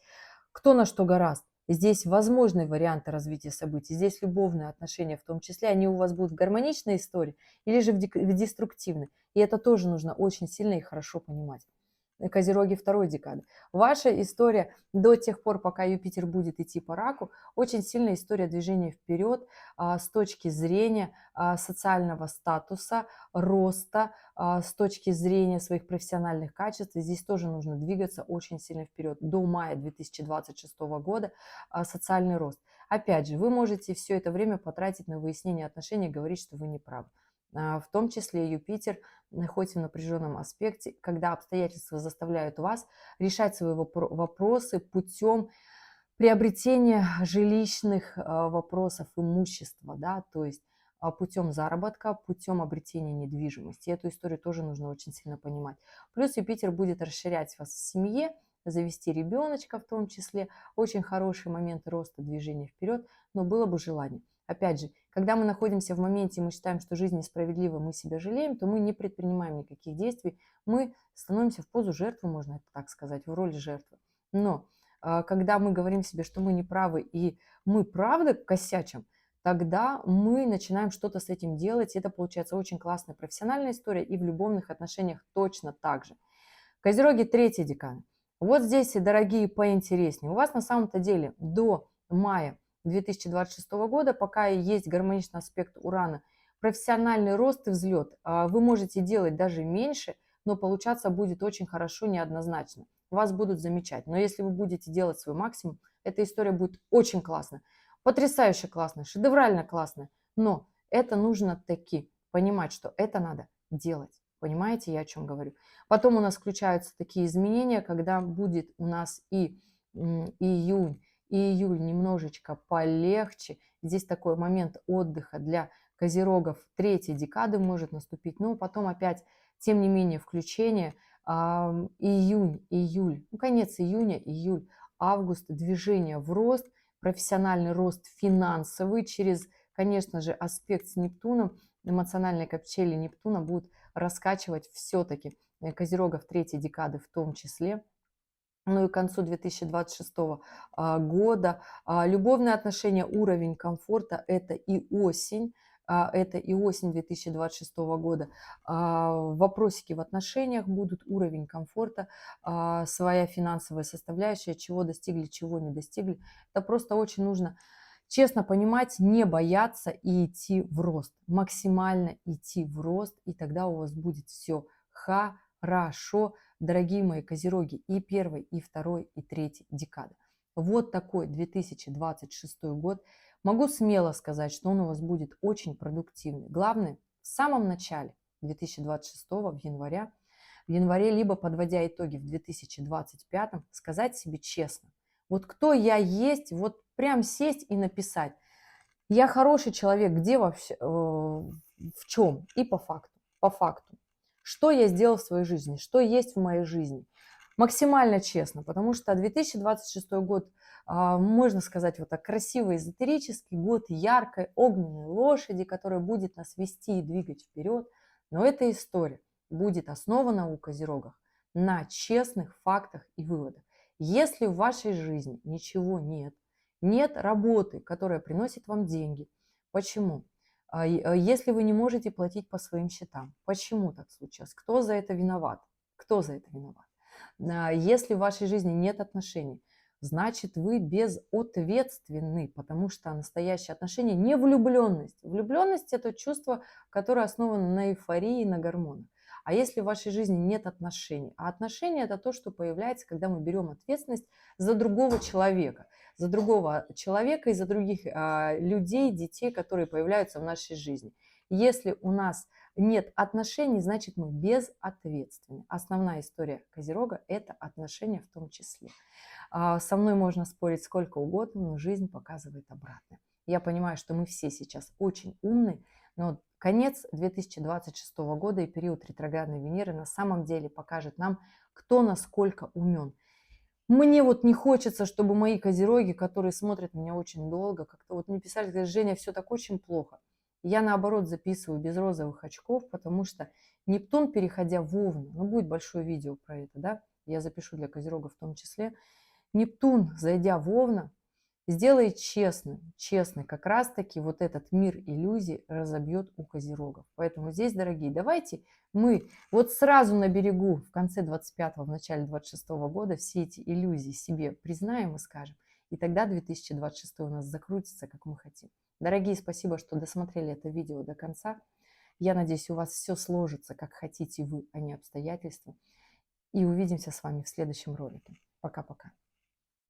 кто на что гораст. Здесь возможны варианты развития событий, здесь любовные отношения в том числе, они у вас будут в гармоничной истории или же в деструктивной. И это тоже нужно очень сильно и хорошо понимать. Козероги второй декады. Ваша история до тех пор, пока Юпитер будет идти по раку, очень сильная история движения вперед с точки зрения социального статуса, роста, с точки зрения своих профессиональных качеств. И здесь тоже нужно двигаться очень сильно вперед. До мая 2026 года социальный рост. Опять же, вы можете все это время потратить на выяснение отношений и говорить, что вы не правы. В том числе Юпитер находится в напряженном аспекте, когда обстоятельства заставляют вас решать свои вопросы путем приобретения жилищных вопросов, имущества, да, то есть путем заработка, путем обретения недвижимости. Эту историю тоже нужно очень сильно понимать. Плюс Юпитер будет расширять вас в семье, завести ребеночка в том числе. Очень хороший момент роста, движения вперед, но было бы желание. Опять же, когда мы находимся в моменте, мы считаем, что жизнь несправедлива, мы себя жалеем, то мы не предпринимаем никаких действий, мы становимся в позу жертвы, можно это так сказать, в роли жертвы. Но когда мы говорим себе, что мы не правы и мы правда косячим, тогда мы начинаем что-то с этим делать. И это получается очень классная профессиональная история и в любовных отношениях точно так же. Козероги третья декада. Вот здесь, дорогие, поинтереснее. У вас на самом-то деле до мая 2026 года, пока есть гармоничный аспект Урана, профессиональный рост и взлет. Вы можете делать даже меньше, но получаться будет очень хорошо, неоднозначно. Вас будут замечать. Но если вы будете делать свой максимум, эта история будет очень классная. Потрясающе классная, шедеврально классная. Но это нужно таки понимать, что это надо делать. Понимаете, я о чем говорю? Потом у нас включаются такие изменения, когда будет у нас и июнь, и июль немножечко полегче. Здесь такой момент отдыха для козерогов третьей декады может наступить. Но потом опять, тем не менее, включение июнь, июль, ну, конец июня, июль, август, движение в рост, профессиональный рост финансовый через, конечно же, аспект с Нептуном, эмоциональные качели Нептуна будут раскачивать все-таки козерогов третьей декады в том числе. Ну и к концу 2026 года любовные отношения, уровень комфорта – это и осень. Это и осень 2026 года. Вопросики в отношениях будут, уровень комфорта, своя финансовая составляющая, чего достигли, чего не достигли. Это просто очень нужно честно понимать, не бояться и идти в рост. Максимально идти в рост, и тогда у вас будет все хорошо, дорогие мои козероги, и первой, и второй, и третьей декады. Вот такой 2026 год. Могу смело сказать, что он у вас будет очень продуктивный. Главное, в самом начале 2026 в январе, либо подводя итоги в 2025, сказать себе честно, вот кто я есть, вот прям сесть и написать, я хороший человек, где вообще, в чем и по факту. По факту. Что я сделал в своей жизни, что есть в моей жизни. Максимально честно, потому что 2026 год, можно сказать вот так, красивый, эзотерический год яркой огненной лошади, которая будет нас вести и двигать вперед. Но эта история будет основана у козерогов на честных фактах и выводах. Если в вашей жизни ничего нет, нет работы, которая приносит вам деньги. Почему? Если вы не можете платить по своим счетам, почему так случилось? Кто за это виноват? Кто за это виноват? Если в вашей жизни нет отношений, значит вы безответственны, потому что настоящие отношения не влюбленность. Влюбленность – это чувство, которое основано на эйфории, на гормонах. А если в вашей жизни нет отношений? А отношения – это то, что появляется, когда мы берем ответственность за другого человека и за других людей, детей, которые появляются в нашей жизни. Если у нас нет отношений, значит мы безответственны. Основная история Козерога – это отношения в том числе. Со мной можно спорить сколько угодно, но жизнь показывает обратное. Я понимаю, что мы все сейчас очень умны, но конец 2026 года и период ретроградной Венеры на самом деле покажет нам, кто насколько умен. Мне вот не хочется, чтобы мои козероги, которые смотрят меня очень долго, как-то вот мне писали, говорят, Женя, все так очень плохо. Я наоборот записываю без розовых очков, потому что Нептун, переходя в Овну, ну будет большое видео про это, да, я запишу для козерогов в том числе, Нептун, зайдя в Овна, сделает честный, как раз-таки вот этот мир иллюзий разобьет у козерогов. Поэтому здесь, дорогие, давайте мы вот сразу на берегу в конце 25-го, в начале 26-го года все эти иллюзии себе признаем и скажем. И тогда 2026 у нас закрутится, как мы хотим. Дорогие, спасибо, что досмотрели это видео до конца. Я надеюсь, у вас все сложится, как хотите вы, а не обстоятельства. И увидимся с вами в следующем ролике. Пока-пока.